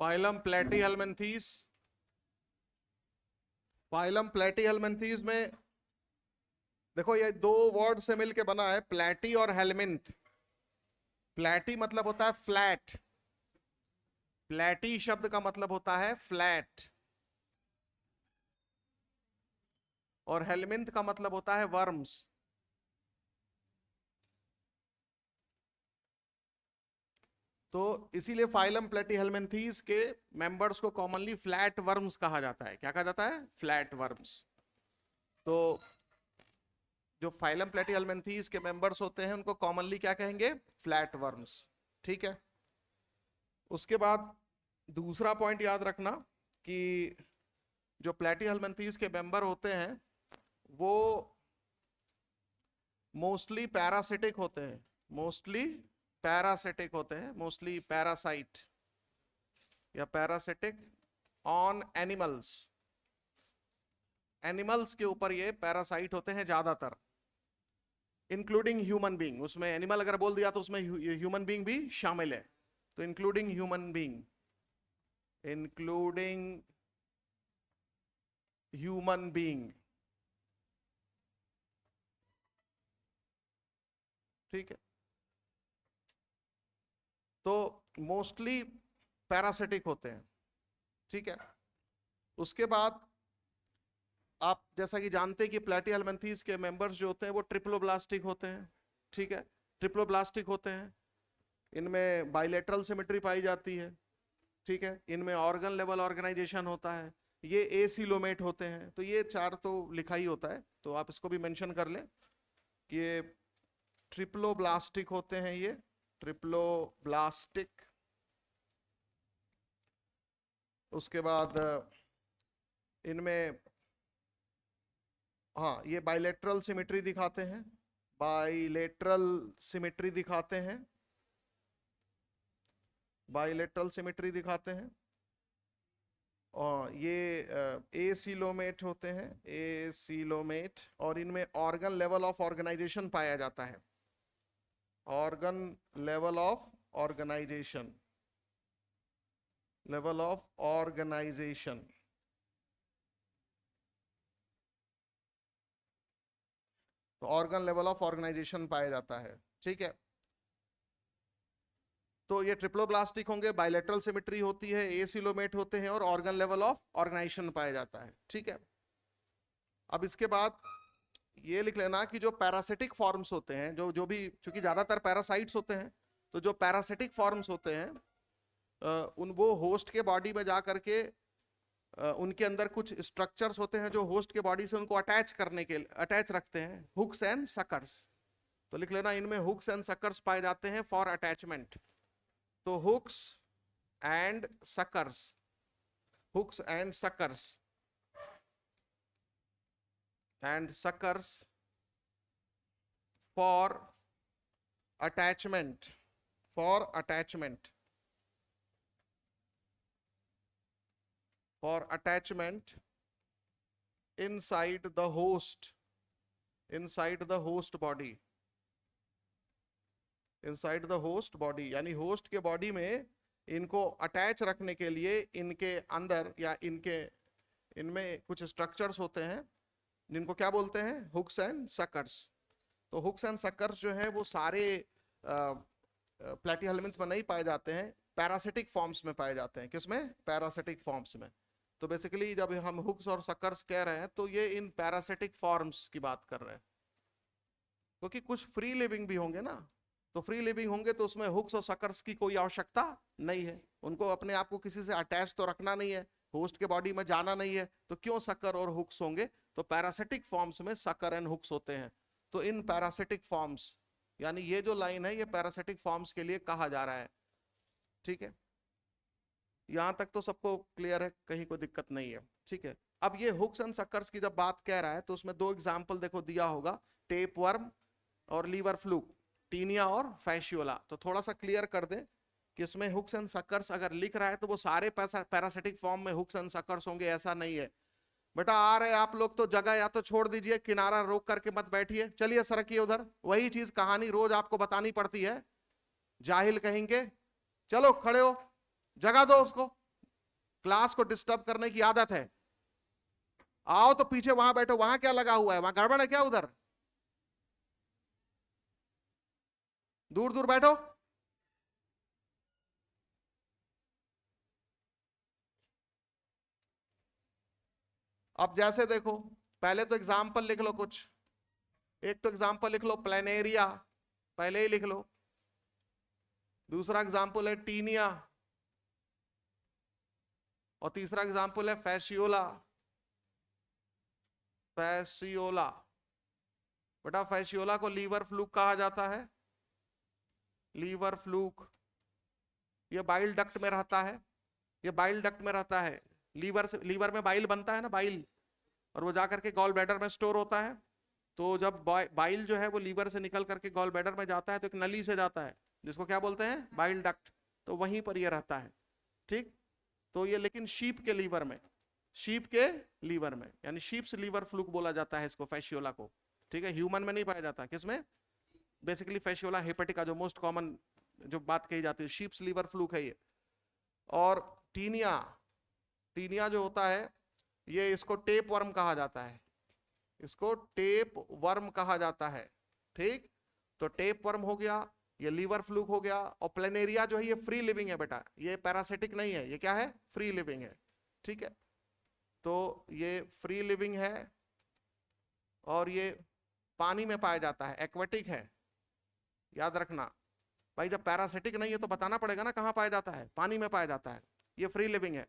Phylum प्लेटीहेल्मिन्थीस। Phylum प्लेटीहेल्मिन्थीस में देखो ये दो वर्ड से मिलके बना है, प्लेटी और हेल्मिन्थ। प्लेटी मतलब होता है फ्लैट, प्लेटी शब्द का मतलब होता है फ्लैट, और हेल्मिन्थ का मतलब होता है वर्म्स। तो इसीलिए फाइलम प्लेटीहेल्मिन्थीस के मेंबर्स को कॉमनली फ्लैट वर्म्स कहा जाता है। क्या कहा जाता है? Flat worms. तो जो फाइलम प्लेटीहेल्मिन्थीस के मेंबर्स होते हैं उनको कॉमनली क्या कहेंगे? Flat worms. ठीक है। उसके बाद दूसरा पॉइंट याद रखना कि जो प्लेटीहेल्मिन्थीस के मेंबर होते हैं वो मोस्टली पैरासिटिक होते हैं, मोस्टली पैरासिटिक होते हैं, मोस्टली पैरासाइट या पैरासिटिक ऑन एनिमल्स। एनिमल्स के ऊपर ये पैरासाइट होते हैं ज्यादातर, इंक्लूडिंग ह्यूमन बीइंग। उसमें एनिमल अगर बोल दिया तो उसमें ह्यूमन बीइंग भी शामिल है। तो including human being, including human being. ठीक है। तो मोस्टली पैरासिटिक होते हैं। ठीक है। उसके बाद आप जैसा कि जानते हैं कि प्लेटीहेल्मिन्थीस के मेंबर्स जो होते हैं वो ट्रिप्लोब्लास्टिक होते हैं। ठीक है, ट्रिप्लोब्लास्टिक होते हैं। इनमें बाइलेटरल सिमेट्री पाई जाती है। ठीक है, इनमें ऑर्गन लेवल ऑर्गेनाइजेशन होता है। ये एसिलोमेट होते हैं। तो ये चार तो लिखा ही होता है, तो आप इसको भी मेंशन कर लें कि ये ट्रिप्लोब्लास्टिक होते हैं, ये ट्रिप्लोब्लास्टिक। उसके बाद इनमें हाँ ये बाइलेटरल सिमेट्री दिखाते हैं, बाइलेटरल सिमेट्री दिखाते हैं, बाइलेटरल सिमेट्री दिखाते हैं। और ये एसिलोमेट होते हैं, एसिलोमेट। और इनमें ऑर्गन लेवल ऑफ ऑर्गेनाइजेशन पाया जाता है, organ level of organisation, level of organisation. तो ऑर्गन लेवल ऑफ ऑर्गेनाइजेशन पाया जाता है। ठीक है। तो ये ट्रिप्लोब्लास्टिक होंगे, बाइलेटरल सिमेट्री होती है, एसिलोमेट होते हैं और ऑर्गन लेवल ऑफ ऑर्गेनाइजेशन पाया जाता है। ठीक है। अब इसके बाद ये लिख लेना कि जो पैरासिटिक फॉर्म्स होते हैं, जो जो भी, चूंकि ज्यादातर पैरासाइट्स होते हैं, तो जो पैरासिटिक फॉर्म्स होते हैं उन वो होस्ट के बॉडी में जा करके उनके अंदर कुछ स्ट्रक्चर्स होते हैं जो होस्ट के बॉडी से उनको अटैच करने के अटैच रखते हैं, हुक्स एंड सकर्स। तो लिख लेना इनमें हुक्स एंड सकर्स पाए जाते हैं फॉर अटैचमेंट। तो hooks and suckers, hooks and suckers, and suckers for attachment, for attachment, for attachment inside the host, inside the host body, inside the host body। यानी host के body में इनको attach रखने के लिए इनके अंदर या इनके इनमें कुछ स्ट्रक्चर्स होते हैं जिनको क्या बोलते हैं? Hooks and suckers. तो हुक्स एंड सकर्स जो है वो सारे प्लेटीहेल्मिन्थ में नहीं पाए जाते हैं, पैरासिटिक फॉर्म्स में पाए जाते हैं। किसमें? पैरासिटिक फॉर्म्स में। तो बेसिकली जब हम हुक्स और सकर्स कह रहे हैं तो ये इन पैरासिटिक फॉर्म्स की बात कर रहे हैं, क्योंकि कुछ फ्री लिविंग भी होंगे ना। तो फ्री लिविंग होंगे तो उसमें हुक्स और सकर्स की कोई आवश्यकता नहीं है, उनको अपने आप को किसी से अटैच तो रखना नहीं है, होस्ट के बॉडी में जाना नहीं है, तो क्यों सकर और हुक्स होंगे? तो पैरासिटिक फॉर्म्स में सकर एंड हुक्स होते हैं। तो इन पैरासिटिक फॉर्म्स, यानी ये जो लाइन है ये पैरासिटिक फॉर्म्स के लिए कहा जा रहा है। ठीक है, यहां तक तो सबको क्लियर है, कहीं कोई दिक्कत नहीं है। ठीक है। अब ये हुक्स एंड सकर्स की जब बात कह रहा है तो उसमें दो एग्जांपल देखो दिया होगा, टेप वर्म और लीवर फ्लूक, टीनिया और फैशियोला। तो थोड़ा सा क्लियर कर दें कि इसमें हुक्स एंड सकर्स अगर लिख रहा है तो वो सारे पैरासिटिक फॉर्म में हुक्स एंड सकर्स होंगे, ऐसा नहीं है। बेटा आ रहे आप लोग तो जगह या तो छोड़ दीजिए, किनारा रोक करके मत बैठिए, चलिए सरकिए उधर। वही चीज कहानी रोज आपको बतानी पड़ती है, जाहिल कहेंगे। चलो खड़े हो, जगह दो उसको, क्लास को डिस्टर्ब करने की आदत है। आओ तो पीछे वहां बैठो, वहां क्या लगा हुआ है, वहां गड़बड़ है क्या उधर? दूर दूर बैठो। अब जैसे देखो, पहले तो एग्जाम्पल लिख लो कुछ। एक तो एग्जाम्पल लिख लो प्लेनेरिया, पहले ही लिख लो। दूसरा एग्जाम्पल है टीनिया, और तीसरा एग्जाम्पल है फैसियोला। फैसियोला, बेटा फैसियोला को लीवर फ्लूक कहा जाता है। लीवर फ्लूक, ये बाइल डक्ट में रहता है, ये बाइल डक्ट में रहता है। लीवर से, लीवर में बाइल बनता है ना, बाइल, और वो जाकर के गॉल ब्लैडर में स्टोर होता है। तो जब बाइल जो है वो लीवर से निकल करके गॉल ब्लैडर में जाता है तो एक नली से जाता है, जिसको क्या बोलते हैं, बाइल डक्ट। तो वहीं पर ये रहता है, ठीक। तो ये लेकिन शीप के लीवर में, शीप के लीवर में, यानी शीप्स लीवर फ्लूक बोला जाता है इसको, फैसियोला को, ठीक है। ह्यूमन में नहीं पाया जाता, किसमें? बेसिकली फैसियोला हेपेटिका, जो मोस्ट कॉमन जो बात कही जाती है, शीप्स लीवर फ्लूक है ये। और टीनिया, टीनिया जो होता है ये, इसको टेप वर्म कहा जाता है, इसको टेप वर्म कहा जाता है, ठीक। तो टेप वर्म हो गया, ये लीवर फ्लूक हो गया। और प्लेनेरिया जो है ये फ्री लिविंग है बेटा, ये पैरासिटिक नहीं है, ये क्या है, फ्री लिविंग है, ठीक है। तो ये फ्री लिविंग है और ये पानी में पाया जाता है, एक्वेटिक है, याद रखना भाई। जब पैरासिटिक नहीं है तो बताना पड़ेगा ना कहाँ पाया जाता है, पानी में पाया जाता है। ये फ्री लिविंग है।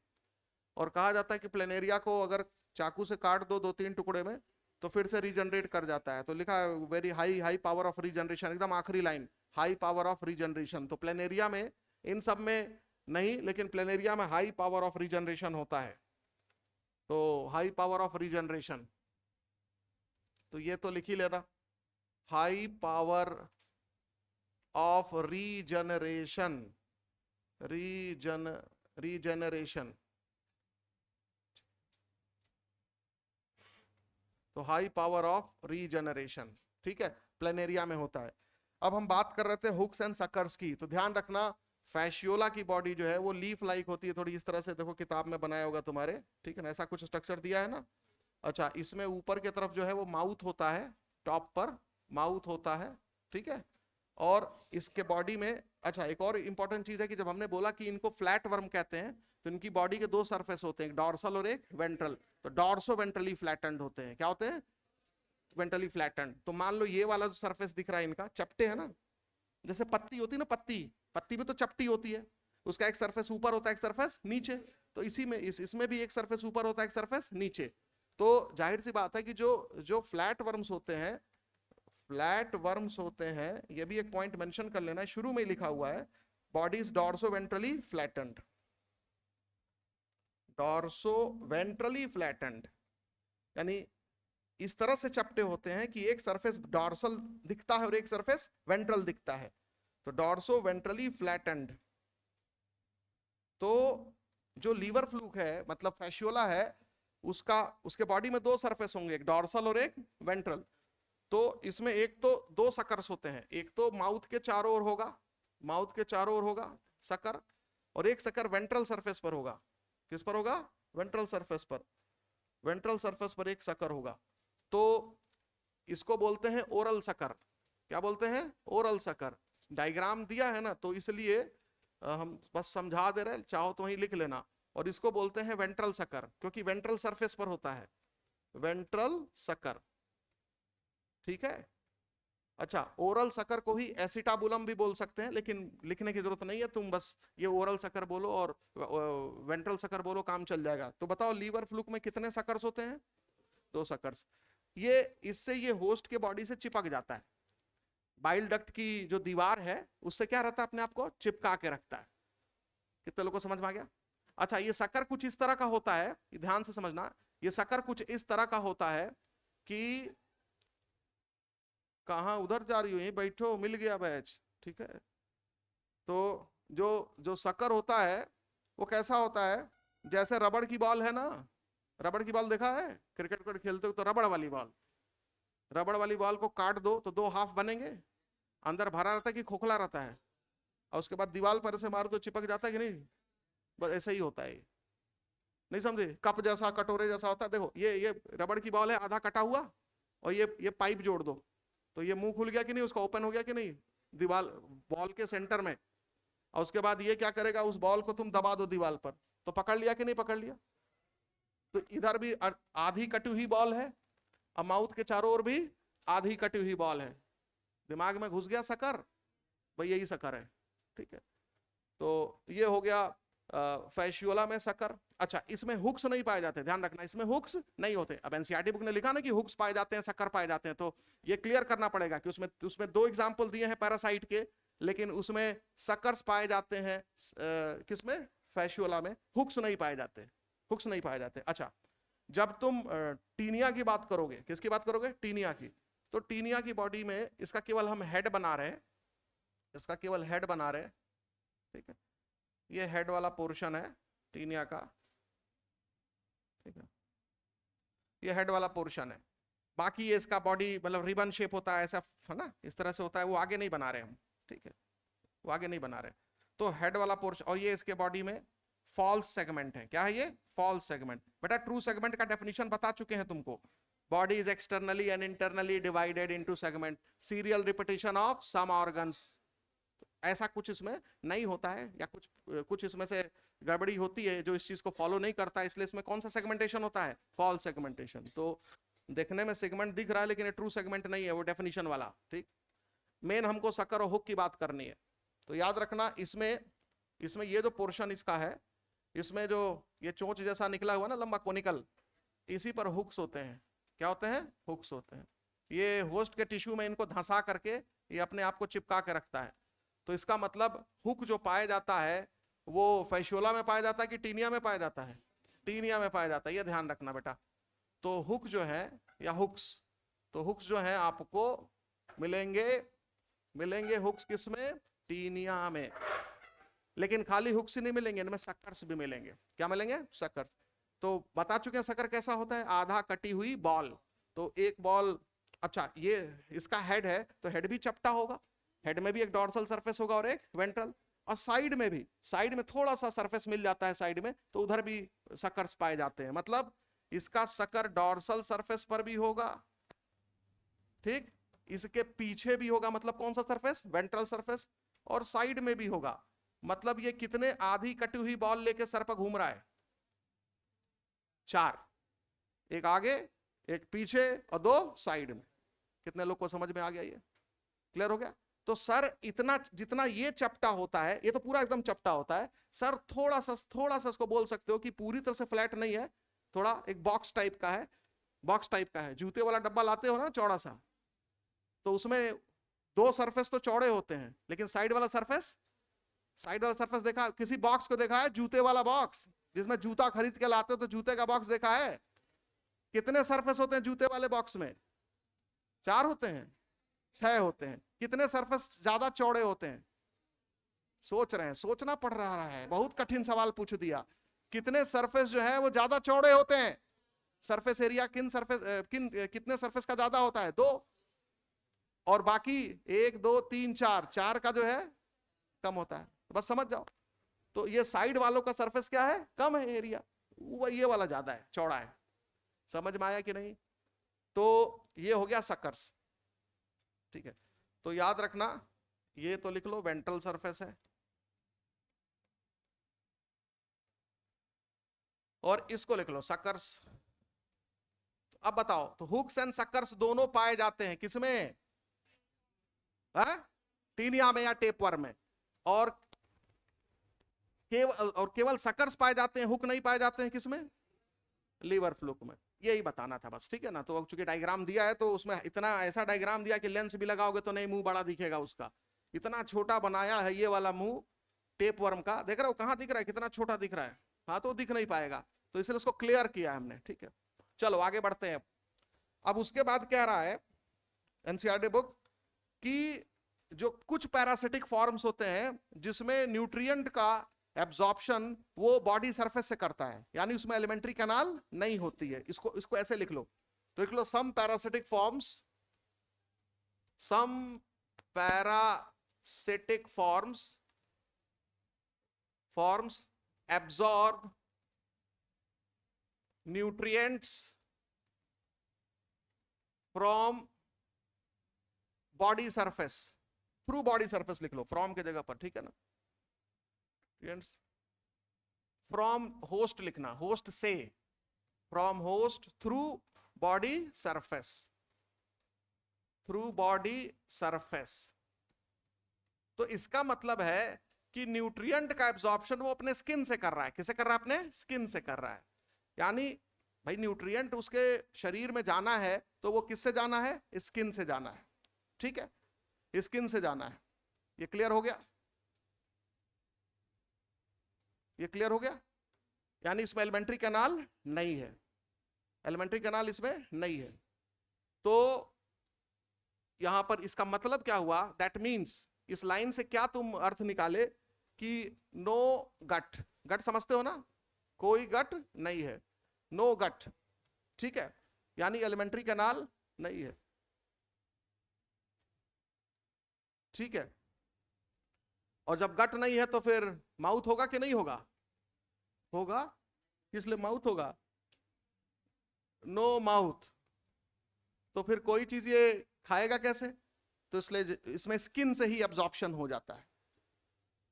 और कहा जाता है कि प्लेनेरिया को अगर चाकू से काट दो 2-3 टुकड़े में तो फिर से रीजनरेट कर जाता है। तो लिखा है very high, high power of regeneration, एकदम आखिरी line, high power of regeneration. तो प्लेनेरिया में, इन सब में नहीं, लेकिन प्लेनेरिया में हाई पावर ऑफ रीजनरेशन होता है। तो हाई पावर ऑफ रीजनरेशन, तो ये तो लिख ही लेना, high power of regeneration, regeneration. तो हाई पावर ऑफ रीजनरेशन, ठीक है, प्लेनेरिया में होता है। अब हम बात कर रहे थे हुक्स एंड सकर्स की। तो ध्यान रखना, फैसियोला की बॉडी जो है वो लीफ लाइक होती है, थोड़ी इस तरह से, देखो किताब में बनाया होगा तुम्हारे, ठीक है ना, ऐसा कुछ स्ट्रक्चर दिया है ना। अच्छा, इसमें ऊपर की तरफ जो है वो माउथ होता है, टॉप पर माउथ होता है, ठीक है। और इसके बॉडी में, अच्छा एक और इंपॉर्टेंट चीज है कि जब हमने बोला कि इनको फ्लैट वर्म कहते हैं, तो इनकी बॉडी के 2 सरफेस होते हैं, एक डॉर्सल और एक वेंट्रल। तो डॉर्सो वेंट्रली फ्लैटेंड होते हैं, क्या होते हैं, वेंट्रली फ्लैटेंड। तो मान लो ये वाला जो सरफेस दिख रहा है इनका, चपटे है ना, जैसे पत्ती होती है ना, पत्ती, पत्ती में तो चपटी होती है, उसका एक सरफेस ऊपर होता है, एक सरफेस नीचे। तो इसी में, इसमें भी एक सरफेस ऊपर होता है, एक सरफेस नीचे। तो जाहिर सी बात है कि जो जो फ्लैट वर्म्स होते हैं, फ्लैट वर्म्स होते हैं, ये भी एक पॉइंट मेंशन कर लेना, शुरू में लिखा हुआ है, bodies dorso ventrally flattened, dorso ventrally flattened, यानी इस तरह से चपटे होते हैं कि एक सरफेस डॉर्सल दिखता है और एक सरफेस वेंट्रल दिखता है। तो डॉर्सो वेंट्रली फ्लैटेंड। तो जो लीवर फ्लूक है, मतलब फैसियोला है, उसका, उसके बॉडी में 2 सरफेस होंगे, एक डॉर्सल और एक वेंट्रल। तो इसमें एक तो 2 सकर्स होते हैं, एक तो माउथ के चारों ओर होगा, माउथ के चारों ओर होगा सकर, और एक सकर वेंट्रल सरफेस पर होगा। किस पर होगा, वेंट्रल सरफेस पर, वेंट्रल सरफेस पर एक सकर होगा। तो इसको बोलते हैं ओरल सकर। क्या बोलते हैं, ओरल सकर। डायग्राम दिया है ना, तो इसलिए हम बस समझा दे रहे हैं, चाहो तो वहीं लिख लेना। और इसको बोलते हैं वेंट्रल सकर, क्योंकि वेंट्रल सरफेस पर होता है, वेंट्रल सकर, ठीक है। अच्छा, ओरल सकर को ही एसिटाबुलम भी बोल सकते हैं, लेकिन लिखने की जरूरत नहीं है, तुम बस ये ओरल सकर बोलो और वेंट्रल सकर बोलो, काम चल जाएगा। तो बताओ लीवर फ्लूक में कितने सकर्स होते हैं, 2 सकर्स। ये, इससे ये होस्ट के बॉडी से चिपक जाता है, बाइल डक्ट की जो दीवार है उससे क्या रहता है, अपने आप को चिपका के रखता है। कितने लोगों को समझ में आ गया? अच्छा, ये सकर कुछ इस तरह का होता है, ध्यान से समझना, ये सकर कुछ इस तरह का होता है कि, कहां उधर जा रही हो, यहीं बैठो, मिल गया बैच, ठीक है। तो जो जो सकर होता है वो कैसा होता है, जैसे रबड़ की बॉल है ना, रबड़ की बॉल देखा है, क्रिकेट को खेलते हो तो रबड़ वाली बॉल, रबड़ वाली बॉल को काट दो तो 2 हाफ बनेंगे, अंदर भरा रहता है कि खोखला रहता है, और उसके बाद दीवार पर से मारो तो चिपक जाता है कि नहीं, बस ऐसा ही होता है। नहीं समझे? कप जैसा, कटोरे जैसा होता है। देखो ये रबड़ की बॉल है, आधा कटा हुआ, और ये पाइप जोड़ दो तो ये मुंह खुल गया कि नहीं, उसका ओपन हो गया कि नहीं, दीवार बॉल के सेंटर में। और उसके बाद ये क्या करेगा, उस बॉल को तुम दबा दो दीवार पर, तो पकड़ लिया कि नहीं पकड़ लिया? तो इधर भी आधी कटी हुई बॉल है, और माउथ के चारों ओर भी आधी कटी हुई बॉल है। दिमाग में घुस गया शक्कर, भाई यही शक्कर है, ठीक है। तो ये हो गया फैशियोला में शक्कर। अच्छा, इसमें हुक्स नहीं पाए जाते, ध्यान रखना, इसमें हुक्स नहीं होते। अब एनसीईआरटी बुक ने लिखा ना कि हुक्स पाए जाते हैं, शक्कर पाए जाते हैं, तो ये क्लियर करना पड़ेगा कि उसमें दो एग्जाम्पल दिए हैं पैरासाइट के, लेकिन उसमें शक्कर्स पाए जाते हैं, किसमें, फैशियोला में। हुक्स नहीं पाए जाते, हुक्स नहीं पाए जाते। अच्छा, जब तुम टीनिया की बात करोगे, किसकी बात करोगे, टीनिया की, तो टीनिया की बॉडी में इसका केवल हम हेड बना रहे हैं, इसका केवल हेड बना रहे हैं, ठीक है। ये हेड वाला पोर्शन है टीनिया का, ठीक है, ये हेड वाला पोर्शन है। बाकी ये इसका बॉडी मतलब रिबन शेप होता है, ऐसा है ना, इस तरह से होता है, वो आगे नहीं बना रहे हम, ठीक है, वो आगे नहीं बना रहे। तो हेड वाला पोर्शन, और ये इसके बॉडी में फॉल्स सेगमेंट है। क्या है ये, फॉल्स सेगमेंट। बेटा ट्रू सेगमेंट का डेफिनेशन बता चुके हैं तुमको, body is externally and internally divided into segment, serial repetition of some organs. ऐसा कुछ इसमें नहीं होता है, या कुछ इसमें से गड़बड़ी होती है जो इस चीज को फॉलो नहीं करता है, इसलिए इसमें कौन सा सेगमेंटेशन होता है, फॉल्स सेगमेंटेशन। तो देखने में सेगमेंट दिख रहा है लेकिन ये ट्रू सेगमेंट नहीं है, वो डेफिनेशन वाला, ठीक। मेन हमको शक्कर और हुक की बात करनी है, तो याद रखना इसमें ये जो पोर्शन इसका है, इसमें जो ये चोंच जैसा निकला हुआ ना लंबा कोनिकल, इसी पर हुक्स होते हैं। क्या होते हैं, हुक्स होते हैं। ये होस्ट के टिश्यू में इनको धंसा करके ये अपने आप को चिपका के रखता है। तो इसका मतलब हुक जो पाया जाता है वो फैशियोला में पाया जाता है कि टीनिया में पाया जाता है, टीनिया में पाया जाता है, ये ध्यान रखना बेटा। तो हुक जो है, या हुक्स, तो हुक्स जो है आपको मिलेंगे हुक्स किसमें, टीनिया में। लेकिन खाली हुक्स ही नहीं मिलेंगे, इनमें सक्कर्स भी मिलेंगे। क्या मिलेंगे, सक्कर्स। तो बता चुके हैं सक्कर कैसा होता है, आधा कटी हुई बॉल। तो एक बॉल, अच्छा ये इसका हेड है, तो हेड भी चपटा होगा, हेड में भी एक डॉर्सल सरफेस होगा और एक वेंट्रल, और साइड में भी, साइड में थोड़ा सा सरफेस मिल जाता है साइड में, तो उधर भी सक्कर्स पाए जाते हैं। मतलब इसका सक्कर डॉर्सल सरफेस पर भी होगा, ठीक, इसके पीछे भी होगा, मतलब कौन सा सरफेस, वेंट्रल सरफेस, और साइड में भी होगा। मतलब ये कितने आधी कटी हुई बॉल लेके सर पर घूम रहा है, 4, एक आगे, एक पीछे, और 2 साइड में। कितने लोग को समझ में आ गया, ये क्लियर हो गया? तो सर इतना, जितना ये चपटा होता है, ये तो पूरा एकदम चपटा होता है, सर थोड़ा सा इसको बोल सकते हो कि पूरी तरह से फ्लैट नहीं है, थोड़ा एक बॉक्स टाइप का है, बॉक्स टाइप का है। जूते वाला डब्बा लाते हो ना चौड़ा सा, तो उसमें 2 सरफेस तो चौड़े होते हैं, लेकिन साइड वाला सरफेस देखा, किसी बॉक्स को देखा है, जूते वाला बॉक्स जिसमें जूता खरीद के लाते हो, तो जूते का बॉक्स देखा है, कितने सरफेस होते हैं जूते वाले बॉक्स में, 4 होते हैं, 6 होते हैं। कितने सरफेस ज्यादा चौड़े होते हैं, सोच रहे हैं, सोचना पड़ रहा है, बहुत कठिन सवाल पूछ दिया। कितने सरफेस जो है वो ज्यादा चौड़े होते हैं, सरफेस एरिया कितने सरफेस का ज्यादा होता है, 2, और बाकी 1 2 3 4 का जो है कम होता है। तो बस समझ जाओ, तो ये साइड वालों का सरफेस क्या है, कम है एरिया, ये वाला ज्यादा है, चौड़ा है। समझ में आया कि नहीं? तो ये हो गया सक्कर्स, ठीक है। तो याद रखना, ये तो लिख लो वेंट्रल सरफेस है, और इसको लिख लो सक्कर्स। तो अब बताओ, तो हुक्स एंड सक्कर्स दोनों पाए जाते हैं किसमें, टीनिया में या टेपवर्म में, और केवल सक्कर्स पाए जाते हैं, हुक नहीं पाए जाते हैं किसमें, लीवर फ्लूक में। यही बताना था बस, ठीक है ना। तो अब चूंकि डायग्राम दिया है, तो उसमें इतना ऐसा डायग्राम दिया कि लेंस भी लगाओगे तो नहीं मुंह बड़ा दिखेगा उसका, इतना छोटा बनाया है ये वाला मुंह टेपवर्म का। देख रहे हो कहां दिख रहा है, कितना छोटा दिख रहा है, हाँ तो दिख नहीं पाएगा, तो इसलिए उसको क्लियर किया हमने, ठीक है। चलो आगे बढ़ते हैं। अब उसके बाद कह रहा है एनसीईआरटी बुक कि जो कुछ पैरासिटिक फॉर्म्स होते हैं जिसमें न्यूट्रिएंट का एब्जॉर्प्शन वो बॉडी सरफेस से करता है, यानी उसमें एलिमेंट्री कैनाल नहीं होती है। इसको ऐसे लिख लो, तो लिख लो some parasitic forms absorb nutrients from body surface, through body surface लिख लो फ्रॉम के जगह पर, ठीक है ना। न्यूट्रिएंट्स फ्रॉम होस्ट लिखना, होस्ट से, from host through body surface, through body surface. तो इसका मतलब है कि न्यूट्रिएंट का एब्जॉर्प्शन वो अपने स्किन से कर रहा है। किसे कर रहा है? अपने स्किन से कर रहा है। यानी भाई न्यूट्रिएंट उसके शरीर में जाना है तो वो किससे जाना है? स्किन से जाना है, ठीक है, स्किन से जाना है। ये क्लियर हो गया? ये क्लियर हो गया? यानी इसमें एलिमेंट्री कैनाल नहीं है, एलिमेंट्री कैनाल इसमें नहीं है। तो यहां पर इसका मतलब क्या हुआ? दैट मीन्स इस लाइन से क्या तुम अर्थ निकाले कि नो गट, गट समझते हो ना, कोई गट नहीं है, नो गट, ठीक है, यानी एलिमेंट्री कैनाल नहीं है, ठीक है। और जब गट नहीं है तो फिर माउथ होगा कि नहीं होगा? होगा। किस लिए माउथ होगा? No mouth. तो फिर कोई चीज ये खाएगा कैसे? तो इसलिए इसमें स्किन से ही एब्जॉर्प्शन हो जाता है।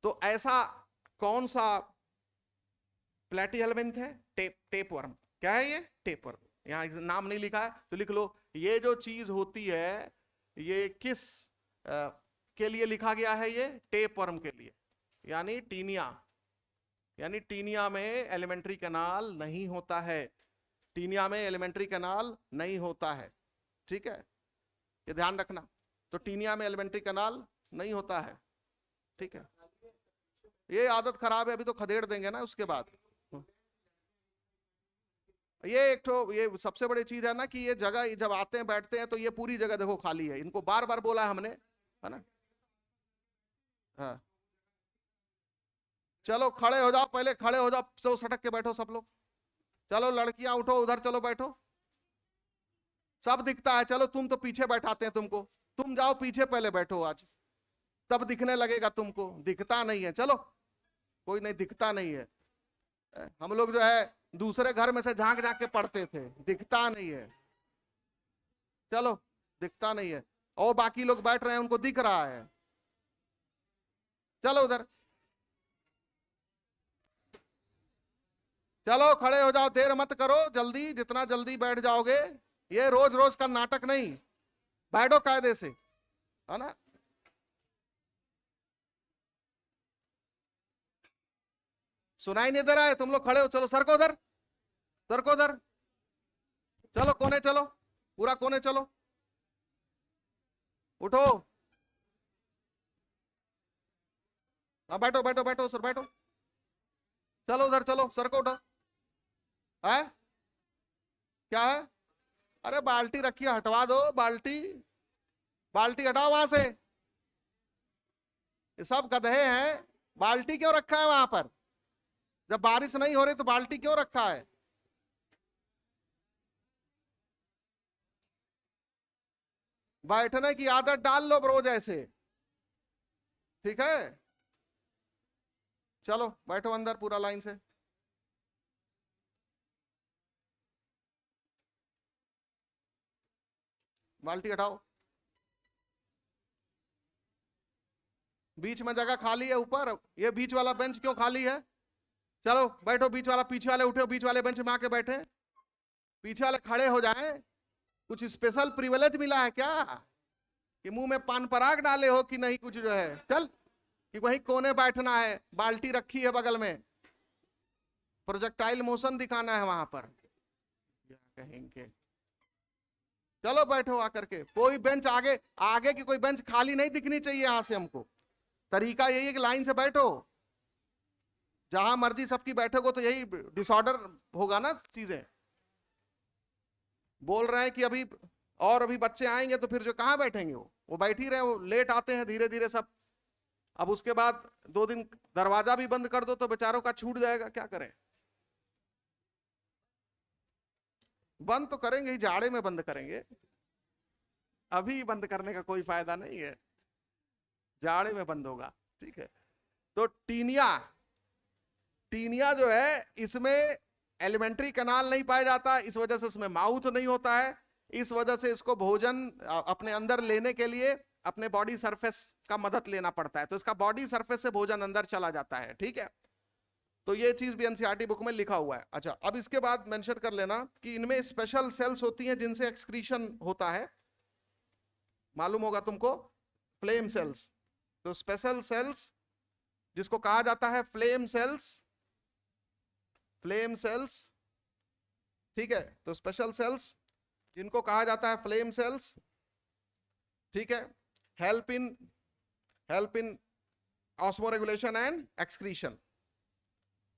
तो ऐसा कौन सा प्लेटीहेल्मिंथ है? टेपवर्म। क्या है ये? टेपवर्म। यहां नाम नहीं लिखा है तो लिख लो। ये जो चीज होती है ये किस के लिए लिखा गया है? ये टेपवर्म के लिए, यानी टीनिया। यानी टीनिया में एलिमेंट्री कैनाल नहीं होता है, टीनिया में एलिमेंट्री कैनाल नहीं होता है, ठीक है, ये ध्यान रखना। तो टीनिया में एलिमेंट्री कैनाल नहीं होता है, ठीक है। ये आदत खराब है, अभी तो खदेड़ देंगे ना उसके बाद। ये एक तो ये सबसे बड़ी चीज है ना कि ये जगह जब आते हैं बैठते हैं तो ये पूरी जगह देखो खाली है। इनको बार बार बोला है हमने, है ना। हाँ चलो खड़े हो जाओ, पहले खड़े हो जाओ, चलो सटक के बैठो सब लोग। चलो लड़कियां उठो, उधर चलो बैठो, सब दिखता है। चलो तुम तो पीछे बैठाते हैं तुमको, तुम जाओ पीछे पहले बैठो आज, तब दिखने लगेगा तुमको। दिखता नहीं है, चलो कोई नहीं दिखता नहीं है। हम लोग जो है दूसरे घर में से झांक झांक के पढ़ते थे, दिखता नहीं है। चलो दिखता नहीं है, और बाकी लोग बैठ रहे हैं उनको दिख रहा है। चलो उधर, चलो खड़े हो जाओ, देर मत करो, जल्दी, जितना जल्दी बैठ जाओगे। ये रोज रोज का नाटक नहीं, बैठो कायदे से, है ना। सुनाई नहीं दे रहा है? तुम लोग खड़े हो, चलो सर को उधर, सर को उधर, चलो कोने चलो, पूरा कोने चलो, उठो। हाँ बैठो बैठो बैठो सर बैठो, चलो उधर चलो, सर को उठा है। क्या है? अरे बाल्टी रखी है, हटवा दो बाल्टी, बाल्टी हटाओ वहां से। ये सब गधे हैं, बाल्टी क्यों रखा है वहां पर? जब बारिश नहीं हो रही तो बाल्टी क्यों रखा है? बैठने की आदत डाल लो रोज ऐसे, ठीक है। चलो बैठो अंदर पूरा लाइन से। बाल्टी हटाओ, बीच में जगह खाली है ऊपर, ये बीच वाला बेंच क्यों खाली है? चलो बैठो, बीच वाला, पीछे वाले उठो, बीच वाले बेंच में आके बैठे, पीछे वाले खड़े हो जाएं। कुछ स्पेशल प्रिविलेज मिला है क्या कि मुंह में पान पराग डाले हो कि नहीं? कुछ जो है चल कि वही कोने बैठना है, बाल्टी रखी है बगल में, प्रोजेक्टाइल मोशन दिखाना है वहां पर, क्या कहेंगे। चलो बैठो आकर के, कोई बेंच आगे, आगे की कोई बेंच खाली नहीं दिखनी चाहिए यहां से हमको। तरीका यही है कि लाइन से बैठो, जहां मर्जी सबकी बैठोगे तो यही डिसऑर्डर होगा ना चीजें। बोल रहे हैं कि अभी और अभी बच्चे आएंगे तो फिर जो कहां बैठेंगे, वो बैठ ही रहे, वो लेट आते हैं धीरे धीरे सब। अब उसके बाद 2 दिन दरवाजा भी बंद कर दो तो बेचारों का छूट जाएगा, क्या करें। बंद तो करेंगे ही, जाड़े में बंद करेंगे, अभी बंद करने का कोई फायदा नहीं है, जाड़े में बंद होगा, ठीक है। तो टीनिया, टीनिया जो है इसमें एलिमेंट्री कैनाल नहीं पाया जाता, इस वजह से इसमें माउथ नहीं होता है, इस वजह से इसको भोजन अपने अंदर लेने के लिए अपने बॉडी सरफेस का मदद लेना पड़ता है, तो इसका बॉडी सरफेस से भोजन अंदर चला जाता है, ठीक है। तो ये चीज भी एनसीईआरटी बुक में लिखा हुआ है। अच्छा, अब इसके बाद मेंशन कर लेना कि इनमें स्पेशल सेल्स होती हैं जिनसे एक्सक्रीशन होता है, मालूम होगा तुमको, फ्लेम सेल्स। तो स्पेशल सेल्स जिसको कहा जाता है फ्लेम सेल्स, फ्लेम सेल्स, ठीक है। तो स्पेशल सेल्स जिनको कहा जाता है फ्लेम सेल्स, ठीक है, help in osmoregulation and excretion.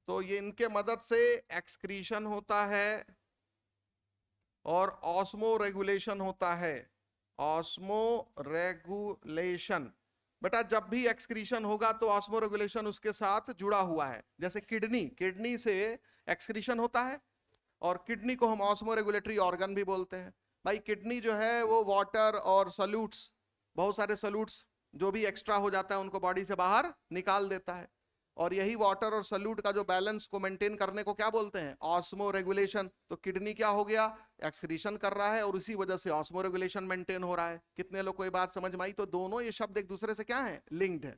तो ये इनके मदद से एक्सक्रीशन होता है और ऑस्मो रेगुलेशन होता है, ऑस्मो रेगुलेशन। बेटा जब भी एक्सक्रीशन होगा तो ऑस्मो रेगुलेशन उसके साथ जुड़ा हुआ है। जैसे किडनी से एक्सक्रीशन होता है, और किडनी को हम ऑस्मो रेगुलेटरी ऑर्गन भी बोलते हैं। भाई किडनी जो है वो वाटर और सॉल्यूट्स, बहुत सारे सॉल्यूट्स जो भी एक्स्ट्रा हो जाता है उनको बॉडी से बाहर निकाल देता है, और यही वाटर और सॉल्यूट का जो बैलेंस को मेंटेन करने को क्या बोलते हैं, ऑस्मो रेगुलेशन। तो किडनी क्या हो गया, एक्सक्रीशन कर रहा है और इसी वजह से ऑस्मो रेगुलेशन मेंटेन हो रहा है। कितने लोग को ये बात समझ में आई? तो दोनों ये शब्द एक दूसरे से क्या है, लिंक्ड है।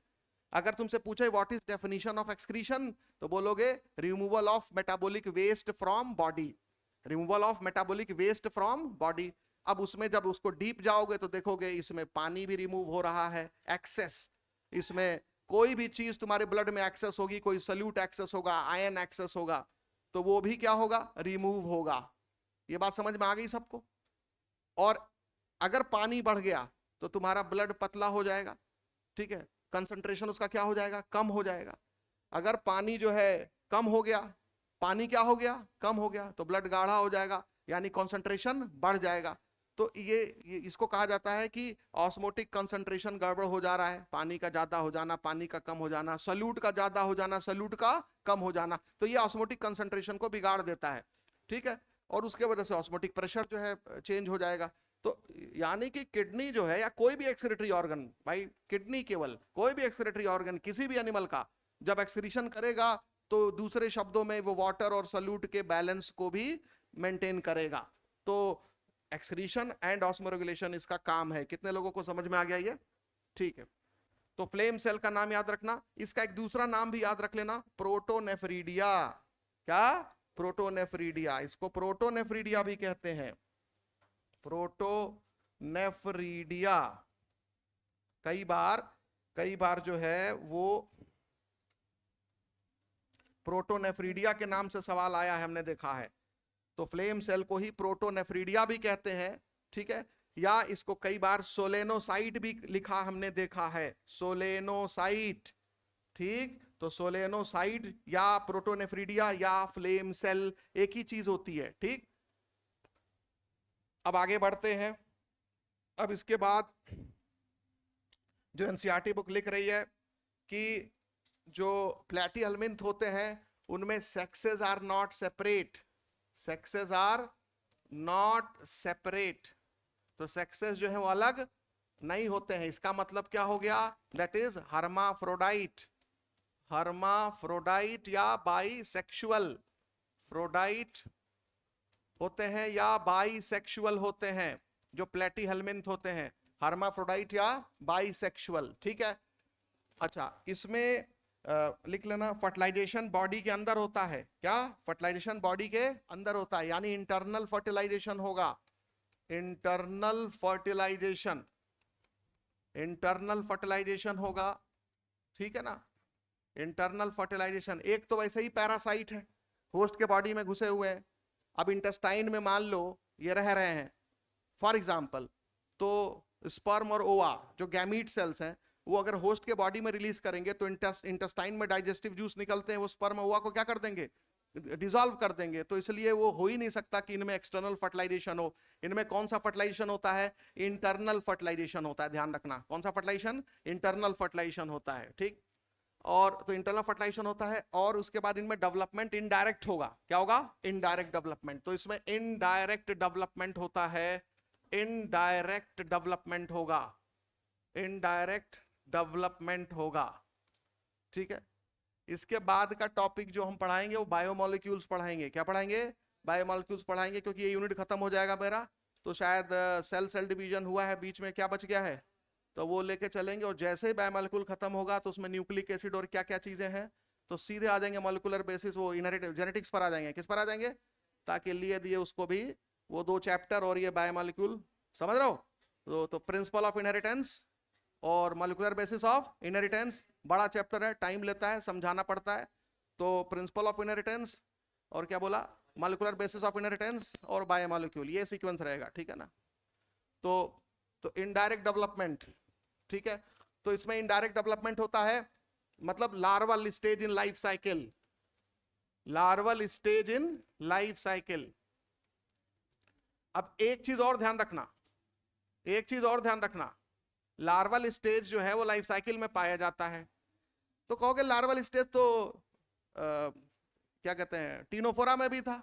अगर तुमसे पूछे what is definition of excretion, तो बोलोगे removal of metabolic waste from body, removal of metabolic waste from body. अब उसमें जब उसको डीप जाओगे तो देखोगे इसमें पानी भी रिमूव हो रहा है, एक्सेस, इसमें कोई भी चीज तुम्हारे ब्लड में एक्सेस होगी, कोई सल्यूट एक्सेस होगा, आयन एक्सेस होगा, तो वो भी क्या होगा, रिमूव होगा। ये बात समझ में आ गई सबको? और अगर पानी बढ़ गया तो तुम्हारा ब्लड पतला हो जाएगा, ठीक है, कंसंट्रेशन उसका क्या हो जाएगा, कम हो जाएगा। अगर पानी जो है कम हो गया, पानी क्या हो गया, कम हो गया, तो ब्लड गाढ़ा हो जाएगा, यानी कंसंट्रेशन बढ़ जाएगा। तो ये इसको कहा जाता है कि ऑस्मोटिक कंसंट्रेशन गड़बड़ हो जा रहा है, पानी का ज्यादा हो जाना, पानी का कम हो जाना, सल्यूट का ज्यादा हो जाना, सल्यूट का कम हो जाना, तो ये ऑस्मोटिक कंसंट्रेशन को बिगाड़ देता है, ठीक है। और उसके वजह से ऑस्मोटिक प्रेशर जो है चेंज हो जाएगा। तो यानी कि किडनी जो है या कोई भी एक्सक्रीटरी ऑर्गन, भाई किडनी केवल, कोई भी एक्सक्रीटरी ऑर्गन किसी भी एनिमल का जब एक्सक्रीशन करेगा तो दूसरे शब्दों में वो वाटर और सल्यूट के बैलेंस को भी मेंटेन करेगा। तो एक्सक्रीशन एंड ऑस्मोरेगुलेशन इसका काम है। कितने लोगों को समझ में आ गया ये? ठीक है। तो फ्लेम सेल का नाम याद रखना, इसका एक दूसरा नाम भी याद रख लेना, प्रोटोनेफ्रीडिया। क्या? प्रोटोनेफ्रीडिया। इसको प्रोटोनेफ्रीडिया भी कहते हैं, प्रोटोनेफ्रीडिया। कई बार जो है वो प्रोटोनेफ्रीडिया के नाम से सवाल आया है, हमने देखा है। तो फ्लेम सेल को ही प्रोटोनेफ्रीडिया भी कहते हैं, ठीक है। या इसको कई बार सोलेनोसाइट भी लिखा हमने देखा है, सोलेनोसाइट, ठीक। तो सोलेनोसाइट या प्रोटोनेफ्रीडिया या फ्लेम सेल एक ही चीज होती है, ठीक। अब आगे बढ़ते हैं। अब इसके बाद जो एनसीईआरटी बुक लिख रही है कि जो प्लेटिहेल्मिन्थ होते हैं उनमें sexes are not separate, sexes are not separate. तो सेक्सेस जो है वो अलग नहीं होते हैं। इसका मतलब क्या हो गया? दैट इज हर्माफ्रोडाइट, हर्माफ्रोडाइट या बाइसेक्सुअल, फ्रोडाइट होते हैं या बाइसेक्सुअल होते हैं जो प्लेटिहेल्मिन्थ होते हैं, हर्माफ्रोडाइट या बाइसेक्सुअल, ठीक है। अच्छा, इसमें लिख लेना फर्टिलाइजेशन बॉडी के अंदर होता है। क्या? फर्टिलाइजेशन बॉडी के अंदर होता है, यानी इंटरनल फर्टिलाइजेशन होगा, इंटरनल फर्टिलाइजेशन, इंटरनल फर्टिलाइजेशन होगा, ठीक है ना, इंटरनल फर्टिलाइजेशन। एक तो वैसे ही पैरासाइट है, होस्ट के बॉडी में घुसे हुए हैं। अब इंटेस्टाइन में मान लो ये रह रहे हैं फॉर एग्जाम्पल, तो स्पर्म और ओवा जो गैमीट सेल्स हैं वो अगर होस्ट के बॉडी में रिलीज करेंगे तो इंटेस्टाइन में डाइजेस्टिव जूस निकलते हैं, वो स्पर्म ओवा को क्या कर देंगे? डिसॉल्व कर देंगे। तो इसलिए वो हो ही नहीं सकता कि इनमें एक्सटर्नल फर्टिलाइजेशन हो। इनमें कौन सा फर्टिलाइजेशन होता है? इंटरनल फर्टिलाइजेशन होता है, ध्यान रखना। कौन सा फर्टिलाइजेशन? इंटरनल फर्टिलाइजेशन होता है, ठीक। और तो इंटरनल फर्टिलाइजेशन होता है, और उसके बाद इनमें डेवलपमेंट इनडायरेक्ट होगा। क्या होगा? Indirect development. तो इसमें इनडायरेक्ट डेवलपमेंट होता है, इनडायरेक्ट डेवलपमेंट होगा, इनडायरेक्ट डेवलपमेंट होगा, ठीक है। इसके बाद का टॉपिक जो हम पढ़ाएंगे वो बायोमोलिक्यूल्स पढ़ाएंगे। क्या पढ़ाएंगे? बायोमोलिक्यूल्स पढ़ाएंगे, क्योंकि ये यूनिट खत्म हो जाएगा मेरा, तो शायद सेल डिवीजन हुआ है, बीच में क्या बच गया है तो वो लेके चलेंगे। और जैसे ही बायोमोलिक्यूल खत्म होगा तो उसमें न्यूक्लिक एसिड और क्या क्या चीजें हैं तो सीधे आ जाएंगे मॉलिक्यूलर बेसिस, वो इनहेरिटेड जेनेटिक्स पर आ जाएंगे। किस पर आ जाएंगे? ताकि लिए दिए उसको भी वो 2 चैप्टर और ये बायोमोलिक्यूल, समझ रहे हो? तो प्रिंसिपल ऑफ इनहेरिटेंस और मॉलिक्यूलर बेसिस ऑफ इनहेरिटेंस बड़ा चैप्टर है, टाइम लेता है, समझाना पड़ता है। तो प्रिंसिपल ऑफ इनहेरिटेंस और क्या बोला, मॉलिक्यूलर बेसिस ऑफ इनहेरिटेंस और बायोमोलिक्यूल, ये सीक्वेंस रहेगा, ठीक है ना। तो इनडायरेक्ट डेवलपमेंट, ठीक है। तो इसमें इनडायरेक्ट डेवलपमेंट होता है मतलब लार्वल स्टेज इन लाइफ साइकिल, लार्वल स्टेज इन लाइफ साइकिल। अब एक चीज और ध्यान रखना, एक चीज और ध्यान रखना, लार्वल स्टेज जो है वो लाइफ साइकिल में पाया जाता है। तो कहोगे लार्वल स्टेज तो क्या कहते हैं टीनोफोरा में भी था,